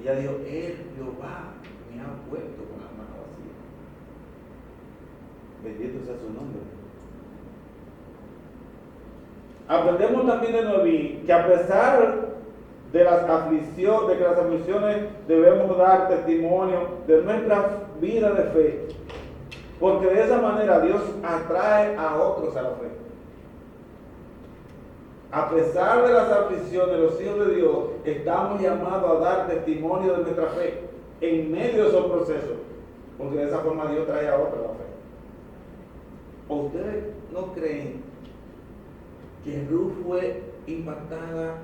Ella dijo, Jehová me ha vuelto con la mano vacía. Bendito sea su nombre. Aprendemos también de Noemí que a pesar de las aflicciones debemos dar testimonio de nuestra vida de fe, porque de esa manera Dios atrae a otros a la fe. A pesar de las aflicciones, los hijos de Dios estamos llamados a dar testimonio de nuestra fe en medio de esos procesos, porque de esa forma Dios trae a otros a la fe. ¿O ustedes no creen que Ruth fue impactada,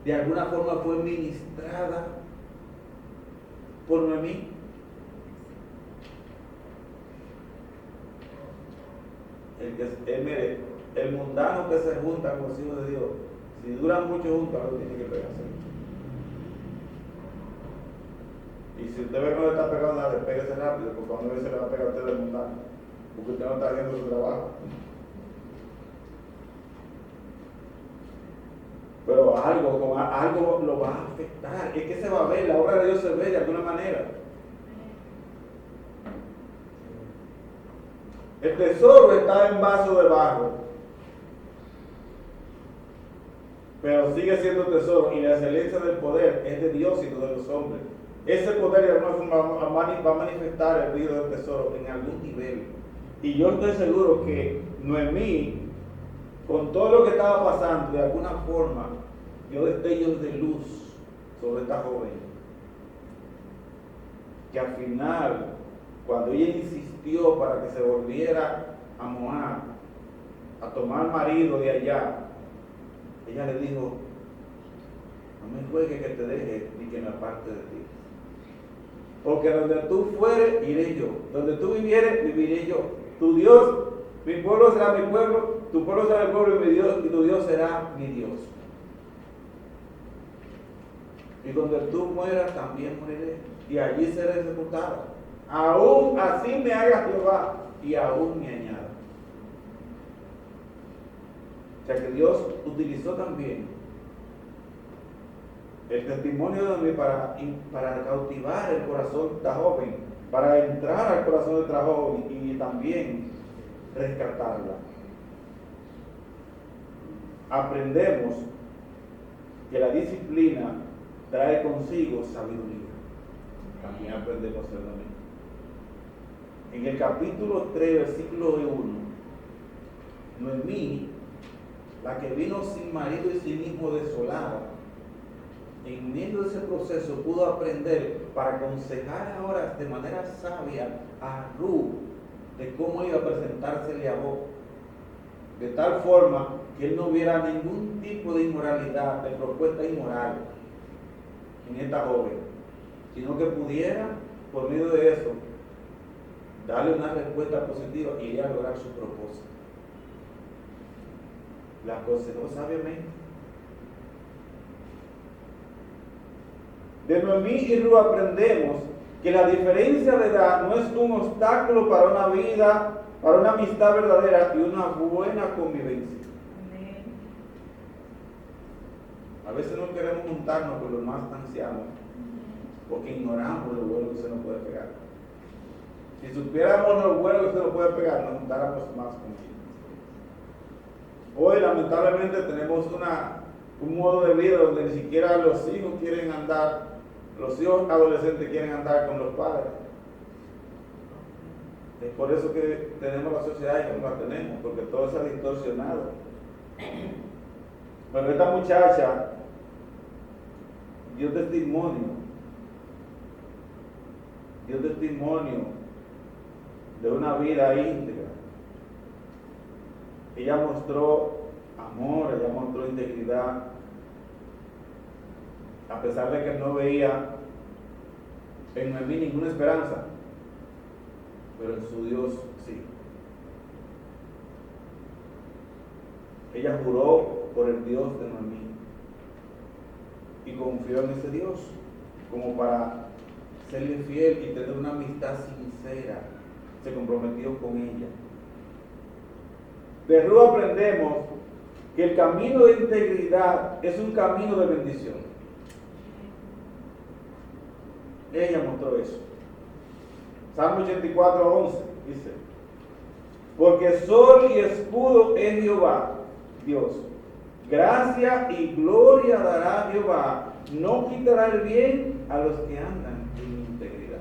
de alguna forma fue ministrada por Noemí. Mire, el mundano que se junta con los hijos de Dios, si duran mucho juntos, algo tiene que pegarse. Y si usted ve que no le está pegando nada, despéguese rápido, porque cuando ve se le va a pegar a usted el mundano, porque usted no está haciendo su trabajo. Pero algo lo va a afectar. Es que se va a ver, la obra de Dios se ve de alguna manera. El tesoro está en vaso de barro, pero sigue siendo tesoro, y la excelencia del poder es de Dios y no de los hombres. Ese poder de alguna forma va a manifestar el brillo del tesoro en algún nivel. Y yo estoy seguro que Noemí, con todo lo que estaba pasando, de alguna forma dio destellos de luz sobre esta joven, que al final, cuando ella insistió para que se volviera a Moab, a tomar marido de allá, ella le dijo: no me ruegues que te deje ni que me aparte de ti, porque donde tú fueres, iré yo, donde tú vivieres, viviré yo. Tu Dios, mi pueblo será mi pueblo, tu pueblo será mi pueblo y mi Dios, y tu Dios será mi Dios. Y donde tú mueras, también moriré, y allí seré sepultada. Aún así me haga Jehová, y aún me añada. O sea que Dios utilizó también el testimonio de Noemí para cautivar el corazón de esta joven, para entrar al corazón de esta joven y también rescatarla. Aprendemos que la disciplina trae consigo sabiduría. También aprendemos en Noemí. En el capítulo 3, versículo 1, Noemí, la que vino sin marido y sin hijo, desolada, en medio de ese proceso pudo aprender para aconsejar ahora de manera sabia a Ruth de cómo iba a presentársele a Boaz, de tal forma que él no viera ningún tipo de inmoralidad, de propuesta inmoral en esta joven, sino que pudiera, por medio de eso, darle una respuesta positiva y ir a lograr su propósito. La aconsejó sabiamente. De Noemí y Ruth aprendemos que la diferencia de edad no es un obstáculo para una vida, para una amistad verdadera y una buena convivencia. Amén. A veces no queremos juntarnos con los más ancianos porque ignoramos lo bueno que se nos puede pegar. Si supiéramos lo bueno que se nos puede pegar, nos juntáramos más con ellos. Hoy lamentablemente tenemos un modo de vida donde ni siquiera los hijos quieren andar, los hijos adolescentes quieren andar con los padres. Es por eso que tenemos la sociedad y como la tenemos, porque todo se ha distorsionado. Pero esta muchacha dio testimonio de una vida íntegra. Ella mostró amor, ella mostró integridad, a pesar de que no veía en Noemí ninguna esperanza, pero en su Dios sí. Ella juró por el Dios de Noemí y confió en ese Dios como para serle fiel y tener una amistad sincera. Se comprometió con ella. De Ruth aprendemos que el camino de integridad es un camino de bendición. Ella mostró eso. Salmo 84:11 dice: porque sol y escudo es Jehová, Dios. Gracia y gloria dará Jehová. No quitará el bien a los que andan en integridad.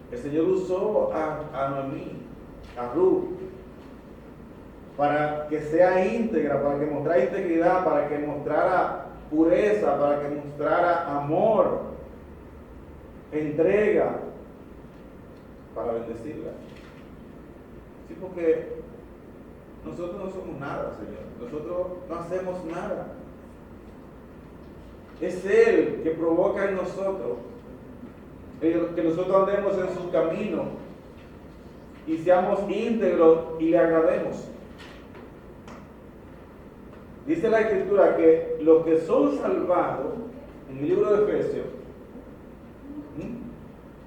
El Señor usó a Noemí, a Ruth, para que sea íntegra, para que mostrara integridad, para que mostrara pureza, para que mostrara amor, entrega, para bendecirla. Sí, porque nosotros no somos nada, Señor. Nosotros no hacemos nada. Es Él que provoca en nosotros que nosotros andemos en su camino y seamos íntegros y le agrademos. Dice la Escritura que los que son salvados, en el libro de Efesios,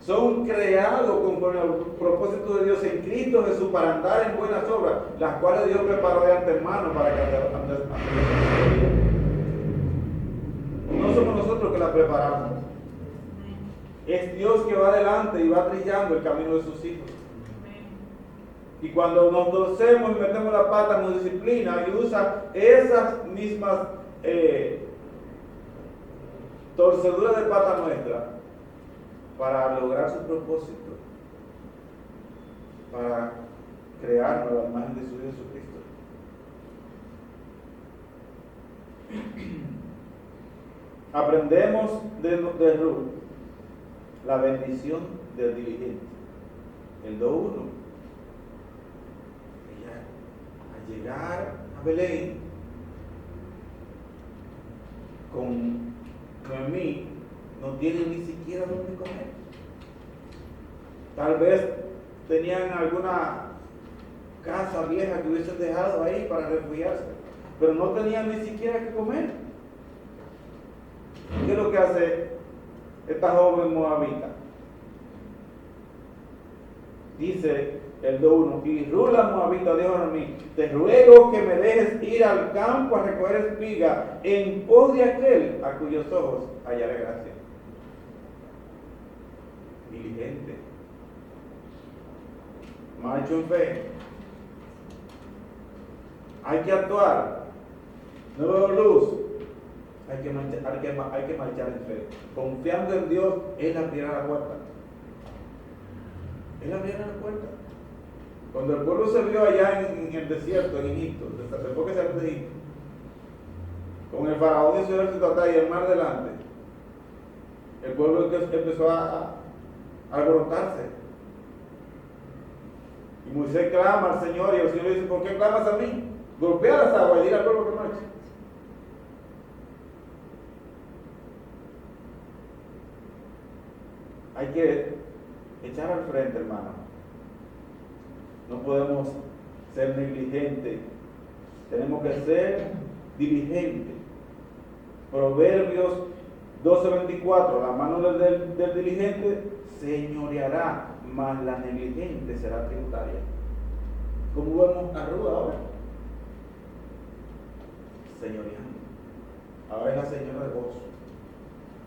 son creados conforme al propósito de Dios en Cristo Jesús para andar en buenas obras, las cuales Dios preparó de antemano para que andemos. No somos nosotros que las preparamos. Es Dios que va adelante y va trillando el camino de sus hijos. Y cuando nos torcemos y metemos la pata, nos disciplina y usa esas mismas torceduras de pata nuestra para lograr su propósito, para crearnos la imagen de su Hijo Jesucristo. Aprendemos de Ruth la bendición del diligente. El 2:1. Ella, al llegar a Belén con Noemí, no tiene ni siquiera dónde comer. Tal vez tenían alguna casa vieja que hubiesen dejado ahí para refugiarse, pero no tenían ni siquiera que comer. ¿Qué es lo que hace esta joven moabita? Dice el 2:1, y Ruth la moabita dijo a mí, te ruego que me dejes ir al campo a recoger espiga en pos de aquel a cuyos ojos hallaré gracia. Diligente, macho en fe. Hay que actuar. No veo luz. Hay que marchar en fe. Confiando en Dios, Él abrirá la puerta. Él abrirá la puerta. Cuando el pueblo se vio allá en el desierto, en Egipto, después que salió de Egipto, con el faraón y su ejército atrás y el mar delante, el pueblo empezó a alborotarse. Y Moisés clama al Señor y el Señor le dice, ¿por qué clamas a mí? Golpea las aguas y dile al pueblo que marche. Hay que echar al frente, hermano. No podemos ser negligentes. Tenemos que ser diligentes. Proverbios 12:24. La mano del diligente señoreará, mas la negligente será tributaria. ¿Cómo vemos a Ruth ahora? Señoreando. Ahora es la señora de gozo.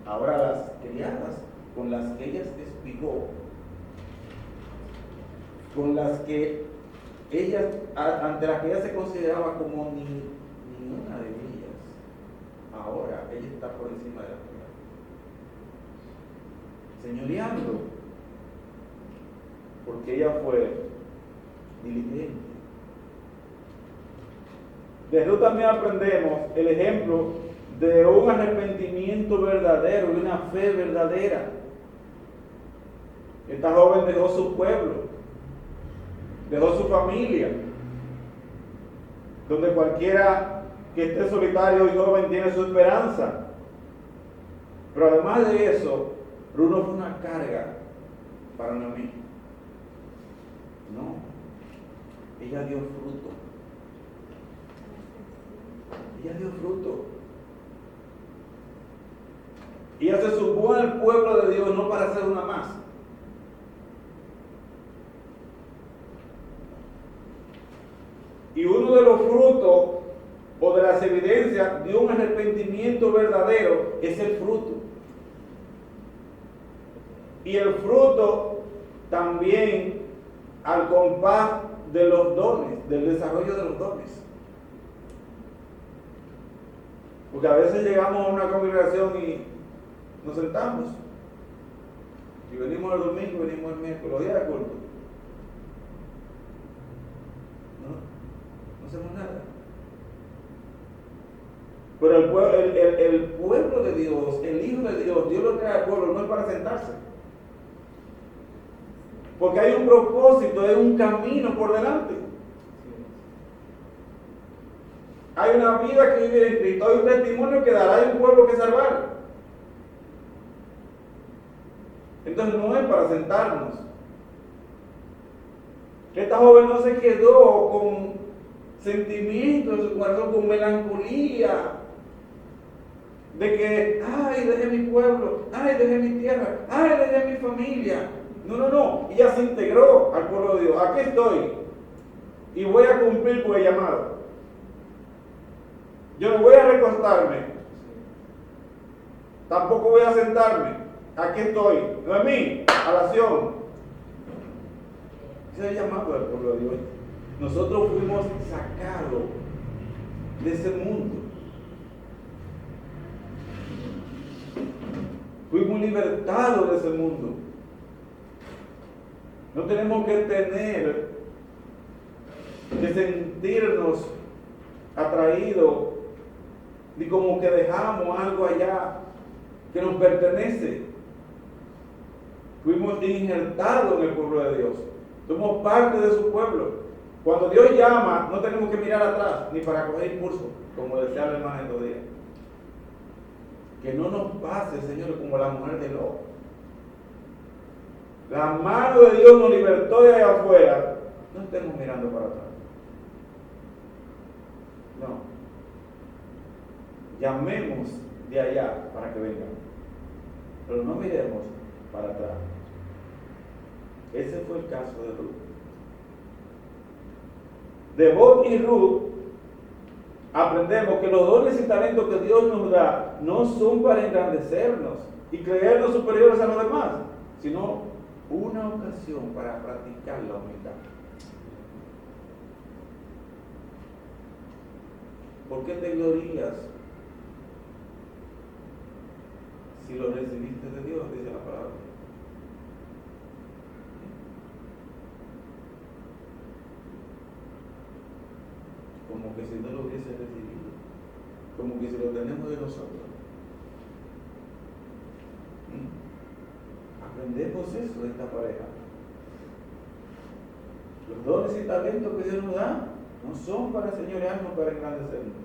Ahora las criadas con las que ella se despigó, con las que ella, ante las que ella se consideraba como ni una de ellas, ahora ella está por encima de la criada, señoreando, porque ella fue diligente. De Ruth también aprendemos el ejemplo de un arrepentimiento verdadero y una fe verdadera. Esta joven dejó su pueblo, dejó su familia, donde cualquiera que esté solitario y joven tiene su esperanza. Pero además de eso, Ruth no fue una carga para Noemí. No, ella dio fruto. Ella dio fruto. Ella se sumó al pueblo de Dios no para ser una más. Y uno de los frutos o de las evidencias de un arrepentimiento verdadero es el fruto. Y el fruto también al compás de los dones, del desarrollo de los dones. Porque a veces llegamos a una congregación y nos sentamos. Y venimos el domingo, venimos el miércoles, los días de culto. No hacemos nada. Pero el pueblo de Dios, el Hijo de Dios, Dios lo trae al pueblo, no es para sentarse. Porque hay un propósito, hay un camino por delante. Hay una vida que vivir en Cristo, hay un testimonio que dará, hay un pueblo que salvar. Entonces no es para sentarnos. Esta joven no se quedó con sentimientos en su corazón, con melancolía, de que, ay, dejé mi pueblo, ay, dejé mi tierra, ay, dejé mi familia. No. Ella se integró al pueblo de Dios. Aquí estoy y voy a cumplir con el llamado. Yo no voy a recostarme, tampoco voy a sentarme. Aquí estoy, Noemí, a la acción. Ese es el llamado del pueblo de Dios. Nosotros fuimos sacados de ese mundo. Fuimos libertados de ese mundo. No tenemos que sentirnos atraídos, ni como que dejamos algo allá que nos pertenece. Fuimos injertados en el pueblo de Dios. Somos parte de su pueblo. Cuando Dios llama, no tenemos que mirar atrás, ni para coger impulso, como decía el hermano estos días. Que no nos pase, Señor, como la mujer de Lot. La mano de Dios nos libertó de allá afuera. No estemos mirando para atrás. No. Llamemos de allá para que vengan. Pero no miremos para atrás. Ese fue el caso de Ruth. De Boaz y Ruth aprendemos que los dones y talentos que Dios nos da no son para engrandecernos y creernos superiores a los demás, sino una ocasión para practicar la humildad. ¿Por qué te glorías si lo recibiste de Dios? Dice la palabra. Como que si no lo hubiese recibido, como que si lo tenemos de nosotros. Aprendemos eso de esta pareja. Los dones y talentos que Dios nos da no son para señorearnos, para engrandecernos.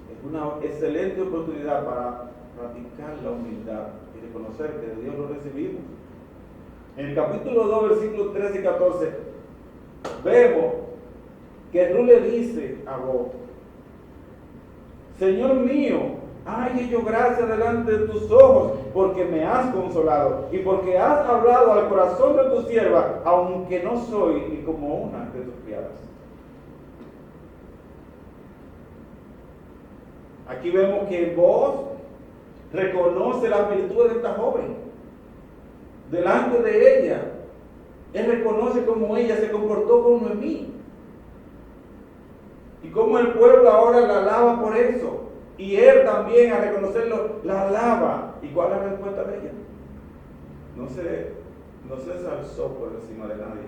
Es una excelente oportunidad para practicar la humildad y reconocer que de Dios lo recibimos. En el capítulo 2, versículos 13 y 14, vemos que Ruth le dice a Boaz: Señor mío, hay yo gracia delante de tus ojos, porque me has consolado y porque has hablado al corazón de tu sierva, aunque no soy ni como una de tus criadas. Aquí vemos que Boaz reconoce las virtudes de esta joven. Delante de ella, él reconoce cómo ella se comportó con Noemí. Y cómo el pueblo ahora la alaba por eso. Y él también, al reconocerlo, la alaba. ¿Y cuál es la respuesta de ella? No se ensalzó por encima de nadie.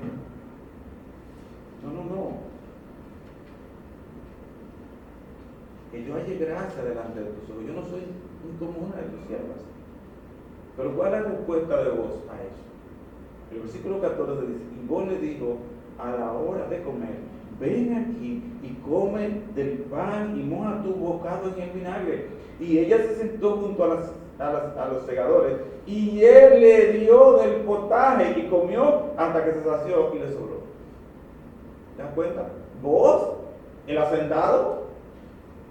No. Que yo halle gracia delante de tus ojos. Yo no soy como una de tus siervas. Pero ¿cuál es la respuesta de vos a eso? El versículo 14 dice: y vos le dijo a la hora de comer: ven aquí y come del pan y moja tu bocado en el vinagre. Y ella se sentó junto a los segadores, y él le dio del potaje y comió hasta que se sació y le sobró. ¿Te das cuenta? Vos, el hacendado,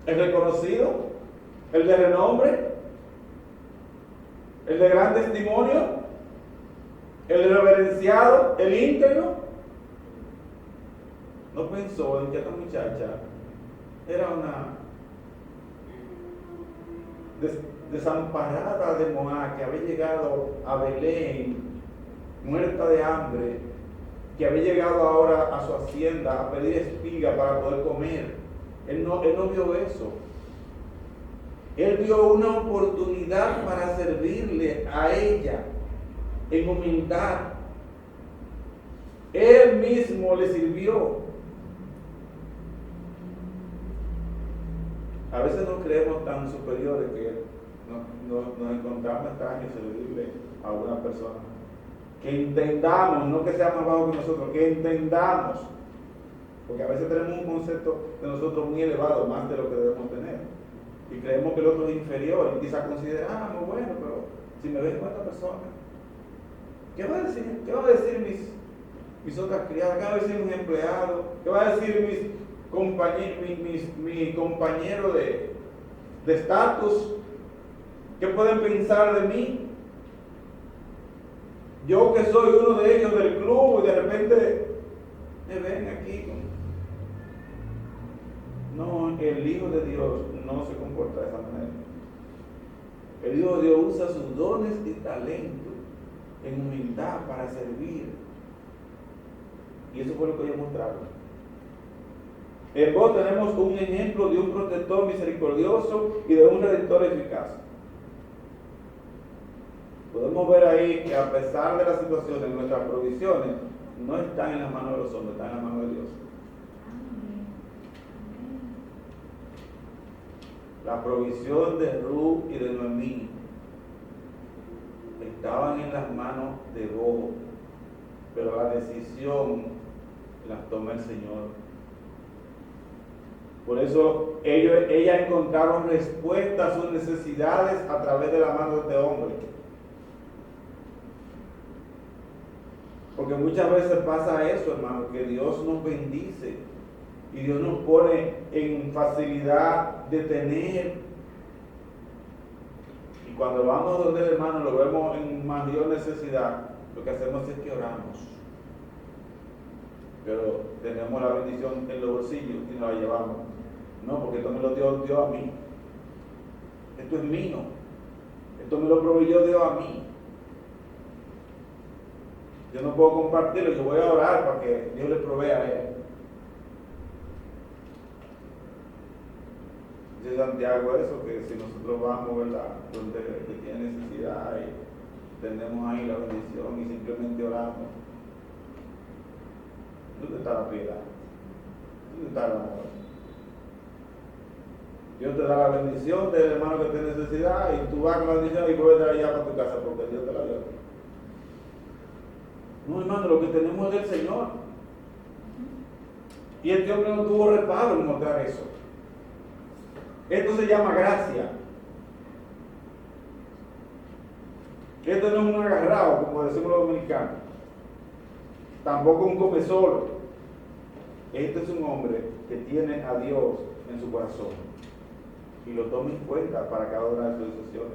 el reconocido, el de renombre, el de gran testimonio, el reverenciado, el íntegro, no pensó en que esta muchacha era una desamparada de Moab, que había llegado a Belén muerta de hambre, que había llegado ahora a su hacienda a pedir espiga para poder comer. Él no vio eso. Él vio una oportunidad para servirle a ella en humildad. Él mismo le sirvió. A veces nos creemos tan superiores que nos encontramos extraños servirle a una persona. Que entendamos, no que sea más bajo que nosotros, que entendamos Porque a veces tenemos un concepto de nosotros muy elevado, más de lo que debemos tener. Y creemos que el otro es inferior y quizás consideramos, bueno, pero si me ves con esta persona, ¿qué va a decir? ¿Qué va a decir mis otras criadas? ¿Qué va a decir mis empleados? ¿Qué va a decir mi compañero de estatus? ¿Qué pueden pensar de mí? Yo que soy uno de ellos del club y de repente me ven aquí. No, el Hijo de Dios no se comporta de esa manera. El Hijo de Dios usa sus dones y talentos en humildad para servir. Y eso fue lo que ellos mostraron. En vos tenemos un ejemplo de un protector misericordioso y de un redentor eficaz. Podemos ver ahí que a pesar de las situaciones, nuestras provisiones no están en las manos de los hombres, están en las manos de Dios. La provisión de Ruth y de Noemí estaban en las manos de Boaz, pero la decisión la toma el Señor. Por eso ellas encontraron respuesta a sus necesidades a través de la mano de este hombre. Porque muchas veces pasa eso, hermano, que Dios nos bendice y Dios nos pone en facilidad de tener. Y cuando vamos donde el hermano lo vemos en mayor necesidad, lo que hacemos es que oramos. Pero tenemos la bendición en los bolsillos y nos la llevamos. No, porque esto me lo dio Dios a mí. Esto es mío. Esto me lo proveyó Dios a mí. Yo no puedo compartirlo, yo voy a orar para que Dios le provea a él. Dice Santiago eso, que si nosotros vamos, ¿verdad?, donde tiene necesidad y tenemos ahí la bendición y simplemente oramos, ¿dónde está la piedad? ¿Dónde está el amor? Dios te da la bendición del hermano que tiene necesidad y tú vas con la bendición y vuelves de allá para tu casa porque Dios te la dio. No, hermano, lo que tenemos es del Señor. Y este hombre no tuvo reparo en mostrar eso. Esto se llama gracia. Esto no es un agarrado, como decimos los dominicanos. Tampoco un come solo. Este es un hombre que tiene a Dios en su corazón y lo toma en cuenta para cada una de sus decisiones.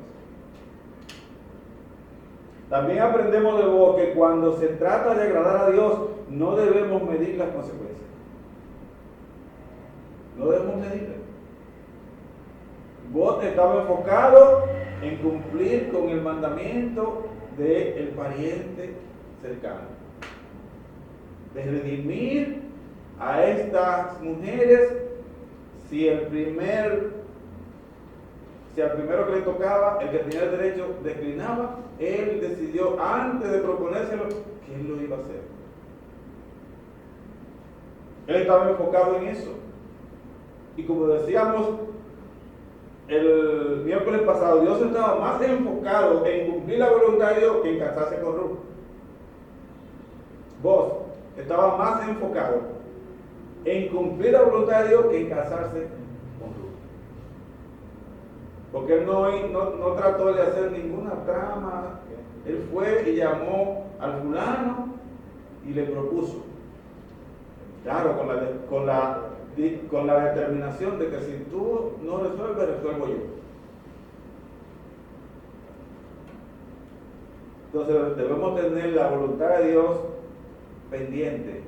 También aprendemos de vos que cuando se trata de agradar a Dios, no debemos medir las consecuencias. No debemos medirlas. Vos estaba enfocado en cumplir con el mandamiento del pariente cercano, de redimir a estas mujeres. Si al primero que le tocaba, el que tenía el derecho, declinaba, él decidió antes de proponérselo que él lo iba a hacer. Él estaba enfocado en eso. Y como decíamos el miércoles pasado, Dios estaba más enfocado en cumplir la voluntad de Dios que en casarse con Ruth. Vos estaba más enfocado en cumplir la voluntad de Dios que en casarse con Ruth. Porque él no trató de hacer ninguna trama. Él fue y llamó al fulano y le propuso. Claro, con la determinación de que si tú no resuelves, resuelvo yo. Entonces debemos tener la voluntad de Dios pendiente.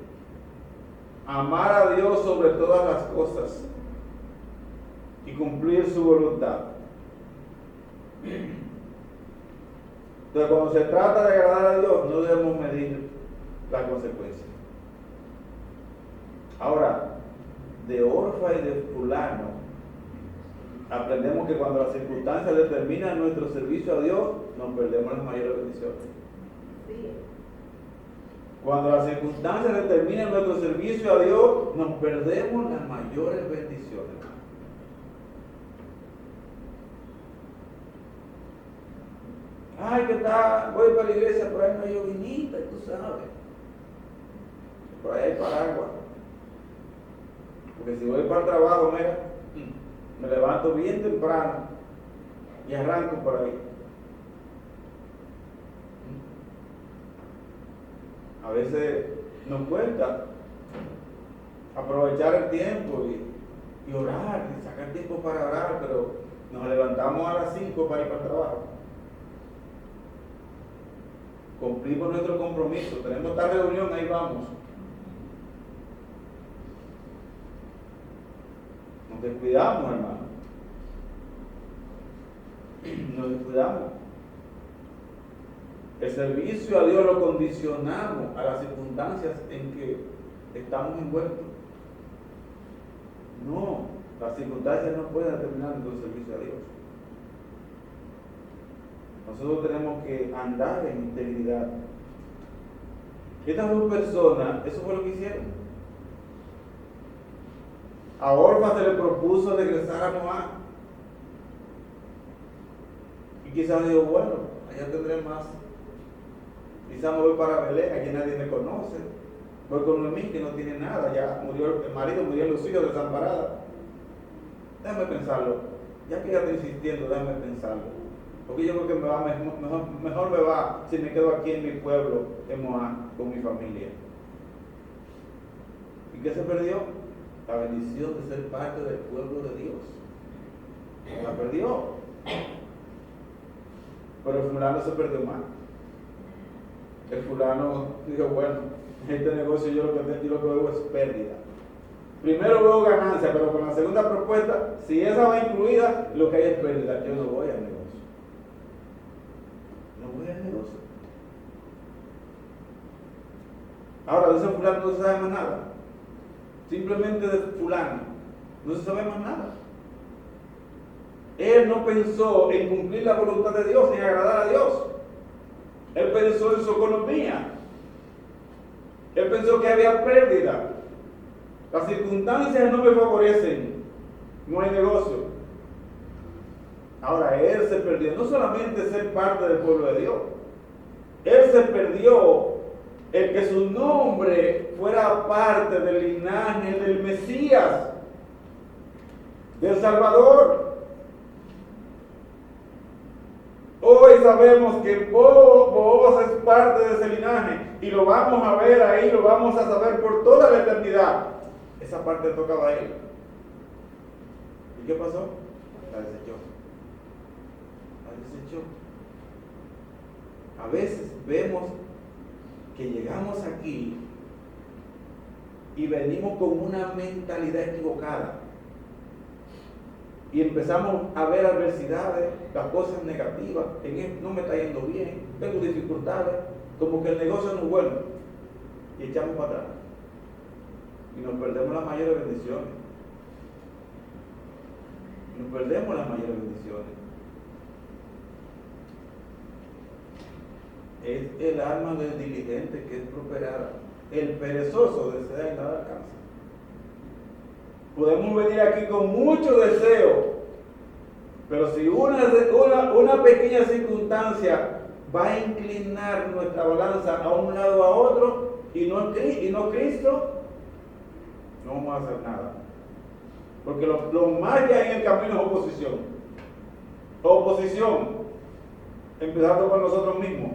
Amar a Dios sobre todas las cosas y cumplir su voluntad. Entonces, cuando se trata de agradar a Dios, no debemos medir las consecuencias. Ahora, de Orfa y de fulano, aprendemos que cuando las circunstancias determinan nuestro servicio a Dios, nos perdemos las mayores bendiciones. Sí. Cuando las circunstancias determinan nuestro servicio a Dios, nos perdemos las mayores bendiciones. Ay, que voy para la iglesia, por ahí no hay llovinita, tú sabes. Por ahí hay paraguas. Porque si voy para el trabajo, mira, me levanto bien temprano y arranco por ahí. A veces nos cuesta aprovechar el tiempo y orar, y sacar tiempo para orar, pero nos levantamos a las 5 para ir para el trabajo. Cumplimos nuestro compromiso, tenemos esta reunión, ahí vamos. Nos descuidamos, hermano. Nos descuidamos. El servicio a Dios lo condicionamos a las circunstancias en que estamos envueltos. No, las circunstancias no pueden determinar nuestro servicio a Dios. Nosotros tenemos que andar en integridad. Estas dos personas, eso fue lo que hicieron. A Orfa se le propuso regresar a Moab. Y quizás dijo, bueno, allá tendré más. Quizás me voy para Belén, aquí nadie me conoce. Voy con Noemí, que no tiene nada, ya murió el marido, murieron los hijos, desamparada. Déjame pensarlo. Ya que ya estoy insistiendo, déjame pensarlo. Porque yo creo que mejor me va si me quedo aquí en mi pueblo, en Moab, con mi familia. ¿Y qué se perdió? La bendición de ser parte del pueblo de Dios. La perdió. Pero el fulano se perdió más. El fulano dijo, bueno, este negocio yo lo que veo es pérdida. Primero veo ganancia, pero con la segunda propuesta, si esa va incluida, lo que hay es pérdida. Yo no voy al negocio. No voy al negocio. Ahora, de ese fulano no se sabe más nada. Simplemente de fulano no se sabe más nada. Él no pensó en cumplir la voluntad de Dios, en agradar a Dios. Él pensó en su economía. Él pensó que había pérdida. Las circunstancias no me favorecen. No hay negocio. Ahora, él se perdió. No solamente ser parte del pueblo de Dios. Él se perdió el que su nombre fuera parte del linaje del Mesías, del Salvador. Hoy sabemos que Boaz es parte de ese linaje y lo vamos a ver ahí, lo vamos a saber por toda la eternidad. Esa parte tocaba a él. ¿Y qué pasó? La desechó. La desechó. A veces vemos que llegamos aquí y venimos con una mentalidad equivocada. Y empezamos a ver adversidades, las cosas negativas, no me está yendo bien, tengo dificultades, como que el negocio no es bueno, y echamos para atrás. Y nos perdemos las mayores bendiciones. Nos perdemos las mayores bendiciones. Es el alma del diligente que es prosperada. El perezoso desea y nada alcanza. Podemos venir aquí con mucho deseo, pero si una pequeña circunstancia va a inclinar nuestra balanza a un lado o a otro y no Cristo, no vamos a hacer nada. Porque lo más que hay en el camino es oposición. Oposición, empezando por nosotros mismos.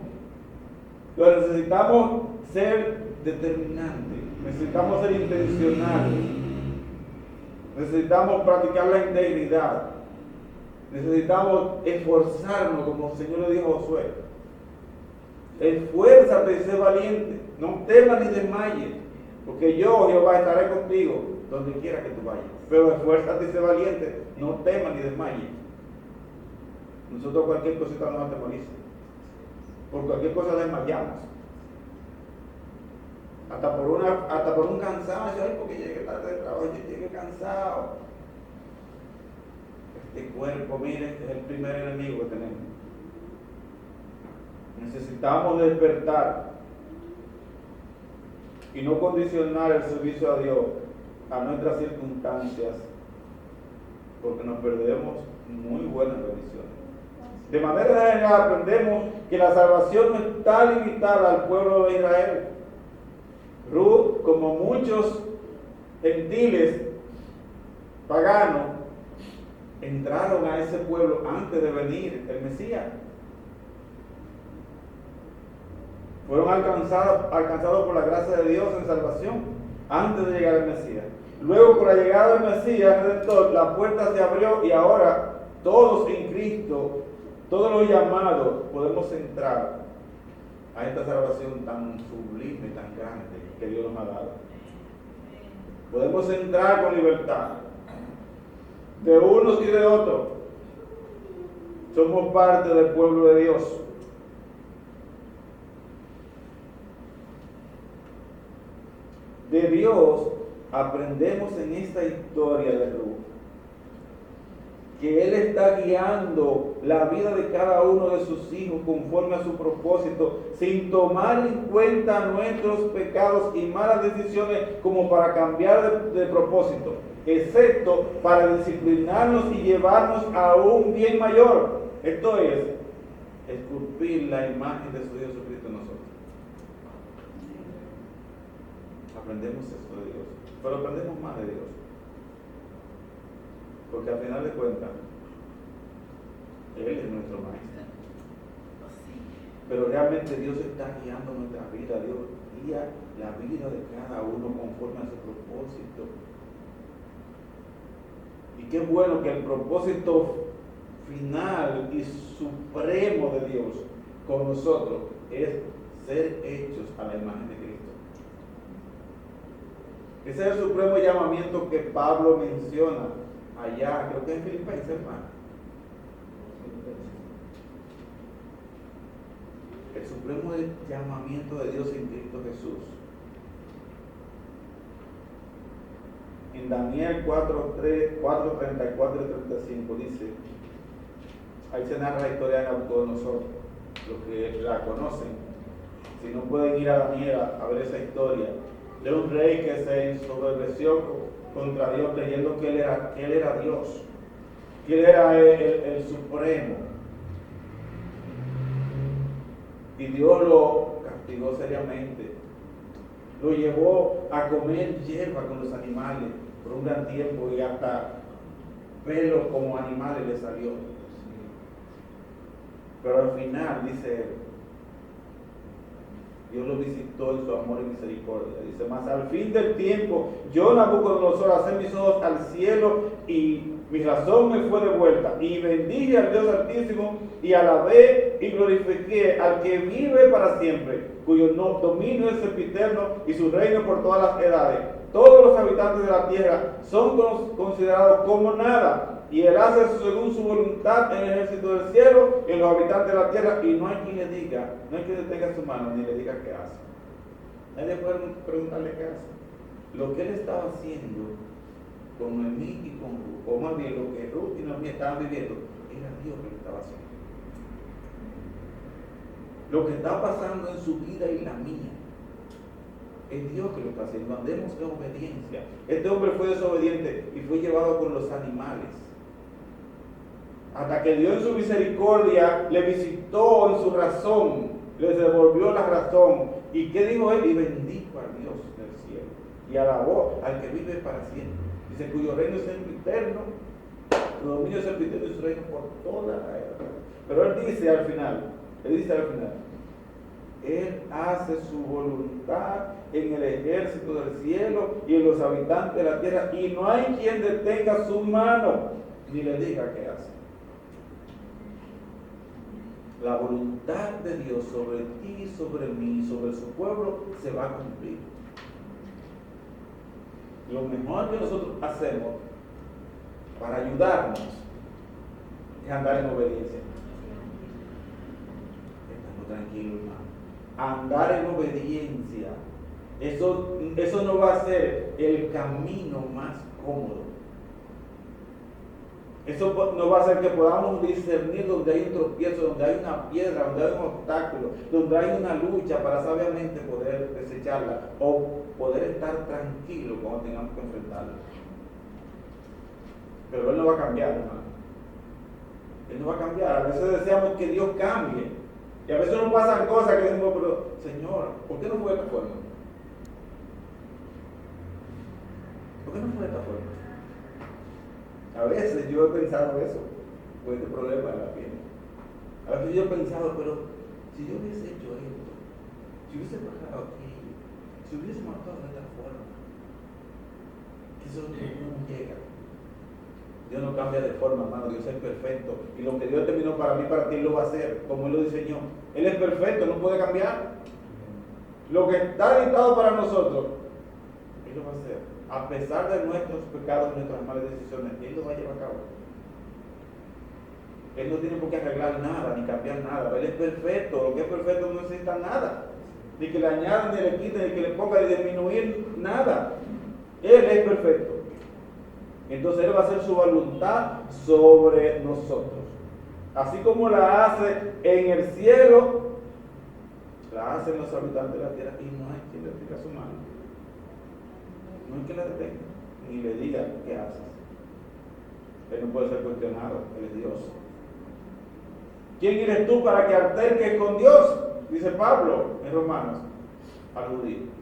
Pero necesitamos ser determinantes, necesitamos ser intencionales. Necesitamos practicar la integridad. Necesitamos esforzarnos, como el Señor le dijo a Josué. Esfuérzate y sé valiente. No temas ni desmayes, porque yo, Jehová, estaré contigo donde quiera que tú vayas. Pero esfuérzate y sé valiente. No temas ni desmayes. Nosotros cualquier cosita nos atemoriza. Por cualquier cosa desmayamos. Hasta por un cansancio, ay, porque llegué tarde de trabajo, llegué cansado. Este cuerpo, miren, es el primer enemigo que tenemos. Necesitamos despertar y no condicionar el servicio a Dios a nuestras circunstancias, porque nos perdemos muy buenas bendiciones. De manera general aprendemos que la salvación no está limitada al pueblo de Israel. Ruth, como muchos gentiles, paganos entraron a ese pueblo antes de venir el Mesías. Fueron alcanzados por la gracia de Dios en salvación antes de llegar el Mesías. Luego, con la llegada del Mesías Redentor, la puerta se abrió y ahora todos en Cristo, todos los llamados, podemos entrar a esta salvación tan sublime, tan grande que Dios nos ha dado. Podemos entrar con libertad, de unos y de otros. Somos parte del pueblo de Dios. De Dios aprendemos en esta historia de Ruth que Él está guiando la vida de cada uno de sus hijos conforme a su propósito, sin tomar en cuenta nuestros pecados y malas decisiones como para cambiar de propósito, excepto para disciplinarnos y llevarnos a un bien mayor. Esto es, esculpir la imagen de su Hijo Jesucristo en nosotros. Aprendemos esto de Dios, pero aprendemos más de Dios. Porque al final de cuentas, Él es nuestro maestro. Pero realmente Dios está guiando nuestra vida. Dios guía la vida de cada uno conforme a su propósito. Y qué bueno que el propósito final y supremo de Dios con nosotros es ser hechos a la imagen de Cristo. Ese es el supremo llamamiento que Pablo menciona allá, creo que en Filipenses, hermano. El supremo llamamiento de Dios en Cristo Jesús. En Daniel 4:34 y 35 dice, ahí se narra la historia de Nabucodonosor, los que la conocen. Si no pueden ir a Daniel a ver esa historia, de un rey que se ensoberbeció contra Dios, creyendo que él era Dios, que Él era el supremo. Y Dios lo castigó seriamente. Lo llevó a comer hierba con los animales por un gran tiempo y hasta pelo como animales le salió. Pero al final, dice él, Dios lo visitó en su amor y misericordia. Dice más, al fin del tiempo, yo Nabucodonosor alcé mis ojos al cielo y mi razón me fue devuelta. Y bendije al Dios Altísimo y alabé y glorifiqué al que vive para siempre, cuyo dominio es sempiterno y su reino por todas las edades. Todos los habitantes de la tierra son considerados como nada. Y Él hace según su voluntad en el ejército del cielo y en los habitantes de la tierra. Y no hay quien le diga, no hay quien detenga su mano ni le diga qué hace. Nadie puede preguntarle qué hace. Lo que Él estaba haciendo con Noemí y con Ruth, o más bien lo que Ruth y Noemí estaban viviendo, era Dios que lo estaba haciendo. Lo que está pasando en su vida y la mía, es Dios que lo está haciendo. Andemos en obediencia. Este hombre fue desobediente y fue llevado con los animales. Hasta que Dios en su misericordia le visitó en su razón, le devolvió la razón. ¿Y qué dijo él? Y bendijo a Dios del cielo. Y alabó al que vive para siempre. Dice, cuyo reino es sempiterno, su dominio es sempiterno y su reino por toda la era. Pero él dice al final, Él hace su voluntad en el ejército del cielo y en los habitantes de la tierra, y no hay quien detenga su mano ni le diga qué hace. La voluntad de Dios sobre ti, sobre mí, sobre su pueblo, se va a cumplir. Lo mejor que nosotros hacemos para ayudarnos es andar en obediencia. Estamos tranquilos, hermano. Andar en obediencia. Eso no va a ser el camino más cómodo. Eso no va a hacer que podamos discernir donde hay un tropiezo, donde hay una piedra, donde hay un obstáculo, donde hay una lucha para sabiamente poder desecharla o poder estar tranquilo cuando tengamos que enfrentarla. Pero Él no va a cambiar, hermano. Él no va a cambiar. A veces deseamos que Dios cambie. Y a veces nos pasan cosas que decimos, pero Señor, ¿por qué no fue de esta forma? ¿Por qué no fue de esta forma? A veces yo he pensado eso, con este problema de la piel. A veces yo he pensado, pero si yo hubiese hecho esto, si hubiese bajado aquello, si hubiese matado de esta forma, que eso no llega. Dios no cambia de forma, hermano. Dios es perfecto. Y lo que Dios terminó para mí, para ti, Él lo va a hacer, como Él lo diseñó. Él es perfecto, no puede cambiar. Lo que está dictado para nosotros, Él lo va a hacer. A pesar de nuestros pecados, nuestras malas decisiones, Él lo va a llevar a cabo. Él no tiene por qué arreglar nada, ni cambiar nada. Él es perfecto. Lo que es perfecto no necesita nada. Ni que le añadan, ni le quiten, ni que le pongan, ni disminuir nada. Él es perfecto. Entonces Él va a hacer su voluntad sobre nosotros. Así como la hace en el cielo, la hacen los habitantes de la tierra, y no hay quien le explique a su mano. No hay quien la detenga, ni le diga qué haces. Él no puede ser cuestionado, Él es Dios. ¿Quién eres tú para que alterques con Dios? Dice Pablo en Romanos al judío.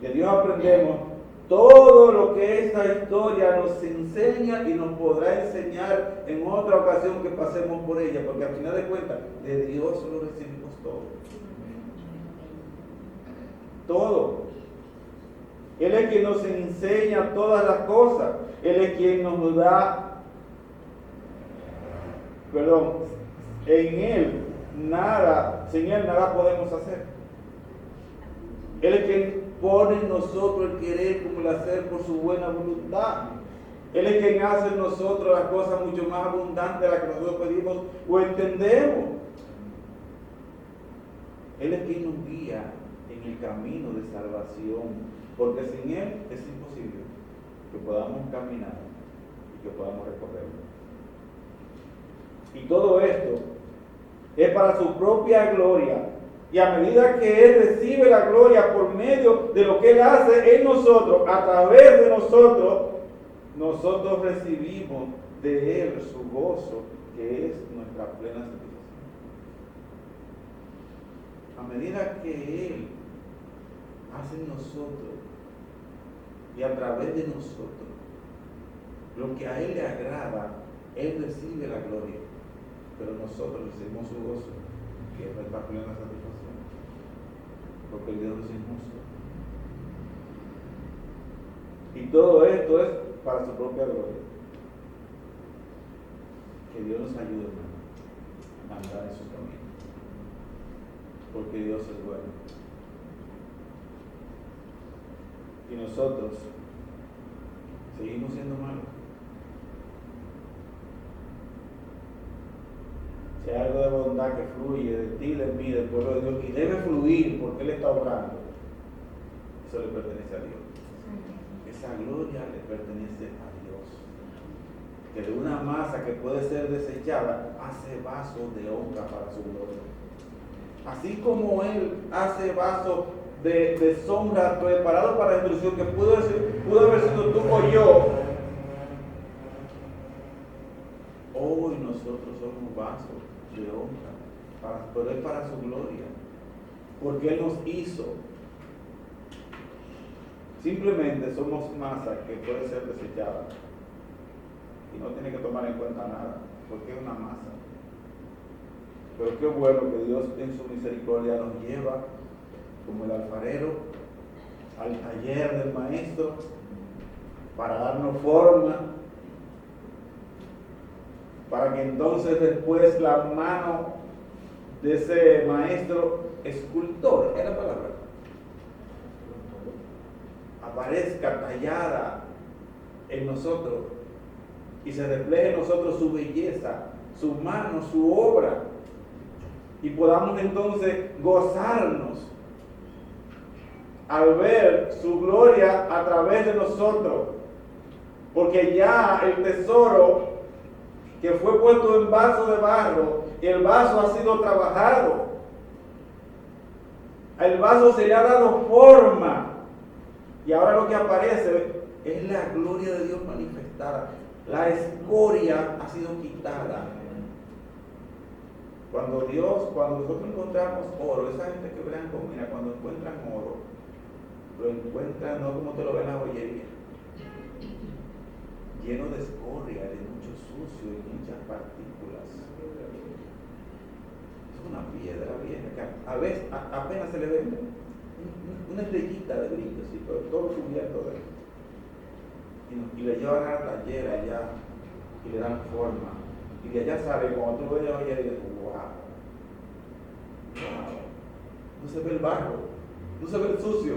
De Dios aprendemos todo lo que esta historia nos enseña y nos podrá enseñar en otra ocasión que pasemos por ella, porque al final de cuentas, de Dios lo recibimos todo. Todo. Él es quien nos enseña todas las cosas. Él es quien nos da, en Él nada, sin Él nada podemos hacer. Él es quien pone en nosotros el querer como el hacer por su buena voluntad. Él es quien hace en nosotros las cosas mucho más abundantes de las que nosotros pedimos o entendemos. Él es quien nos guía en el camino de salvación, porque sin Él es imposible que podamos caminar y que podamos recorrerlo. Y todo esto es para su propia gloria. Y a medida que Él recibe la gloria por medio de lo que Él hace en nosotros, a través de nosotros, nosotros recibimos de Él su gozo, que es nuestra plena satisfacción. A medida que Él hace en nosotros y a través de nosotros lo que a Él le agrada, Él recibe la gloria, pero nosotros recibimos su gozo, que es nuestra plena satisfacción, porque el Dios es injusto. Y todo esto es para su propia gloria. Que Dios nos ayude, hermano, a andar en su camino, porque Dios es bueno. Y nosotros seguimos siendo malos. Si hay algo de bondad que fluye de ti, de mí, del pueblo de Dios, y debe fluir porque Él está obrando, eso le pertenece a Dios. Esa gloria le pertenece a Dios, que de una masa que puede ser desechada, hace vasos de honra para su gloria. Así como Él hace vasos de deshonra preparados para la destrucción, que pudo haber sido tú o yo, hoy nosotros somos vasos de honra, pero es para su gloria, porque Él nos hizo. Simplemente somos masa que puede ser desechada y no tiene que tomar en cuenta nada, porque es una masa. Pero qué bueno que Dios en su misericordia nos lleva como el alfarero al taller del maestro para darnos forma, para que entonces después la mano de ese maestro escultor, es la palabra, aparezca tallada en nosotros y se refleje en nosotros su belleza, su mano, su obra, y podamos entonces gozarnos al ver su gloria a través de nosotros, porque ya el tesoro que fue puesto en vaso de barro, el vaso ha sido trabajado, el vaso se le ha dado forma, y ahora lo que aparece es la gloria de Dios manifestada. La escoria ha sido quitada. Cuando nosotros encontramos oro, esa gente que vean con, mira, cuando encuentran oro, lo encuentras no como te lo ven en la joyería, lleno de escoria, de mucho sucio y muchas partículas. Es una piedra vieja que a veces apenas se le ve una estrellita de brillo, así, pero todo cubierto de él. Y le llevan a la taller allá y le dan forma. Y de allá sale, cuando tú ves la joyería, y dices, wow. No se ve el barro, no se ve el sucio.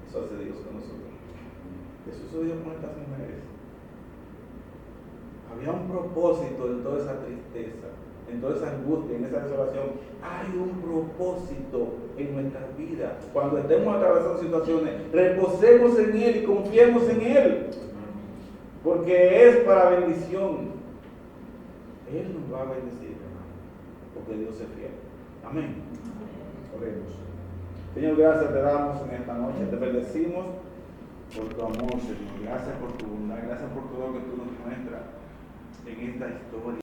Eso hace Dios con nosotros. Eso hizo Dios con estas mujeres. Había un propósito en toda esa tristeza, en toda esa angustia, en esa desolación. Hay un propósito en nuestras vidas. Cuando estemos atravesando situaciones, reposemos en Él y confiemos en Él, porque es para bendición. Él nos va a bendecir, hermano, porque Dios es fiel. Amén. Oremos. Señor, gracias te damos en esta noche, te bendecimos por tu amor, Señor. Gracias por tu bondad, gracias por todo lo que tú nos muestras en esta historia.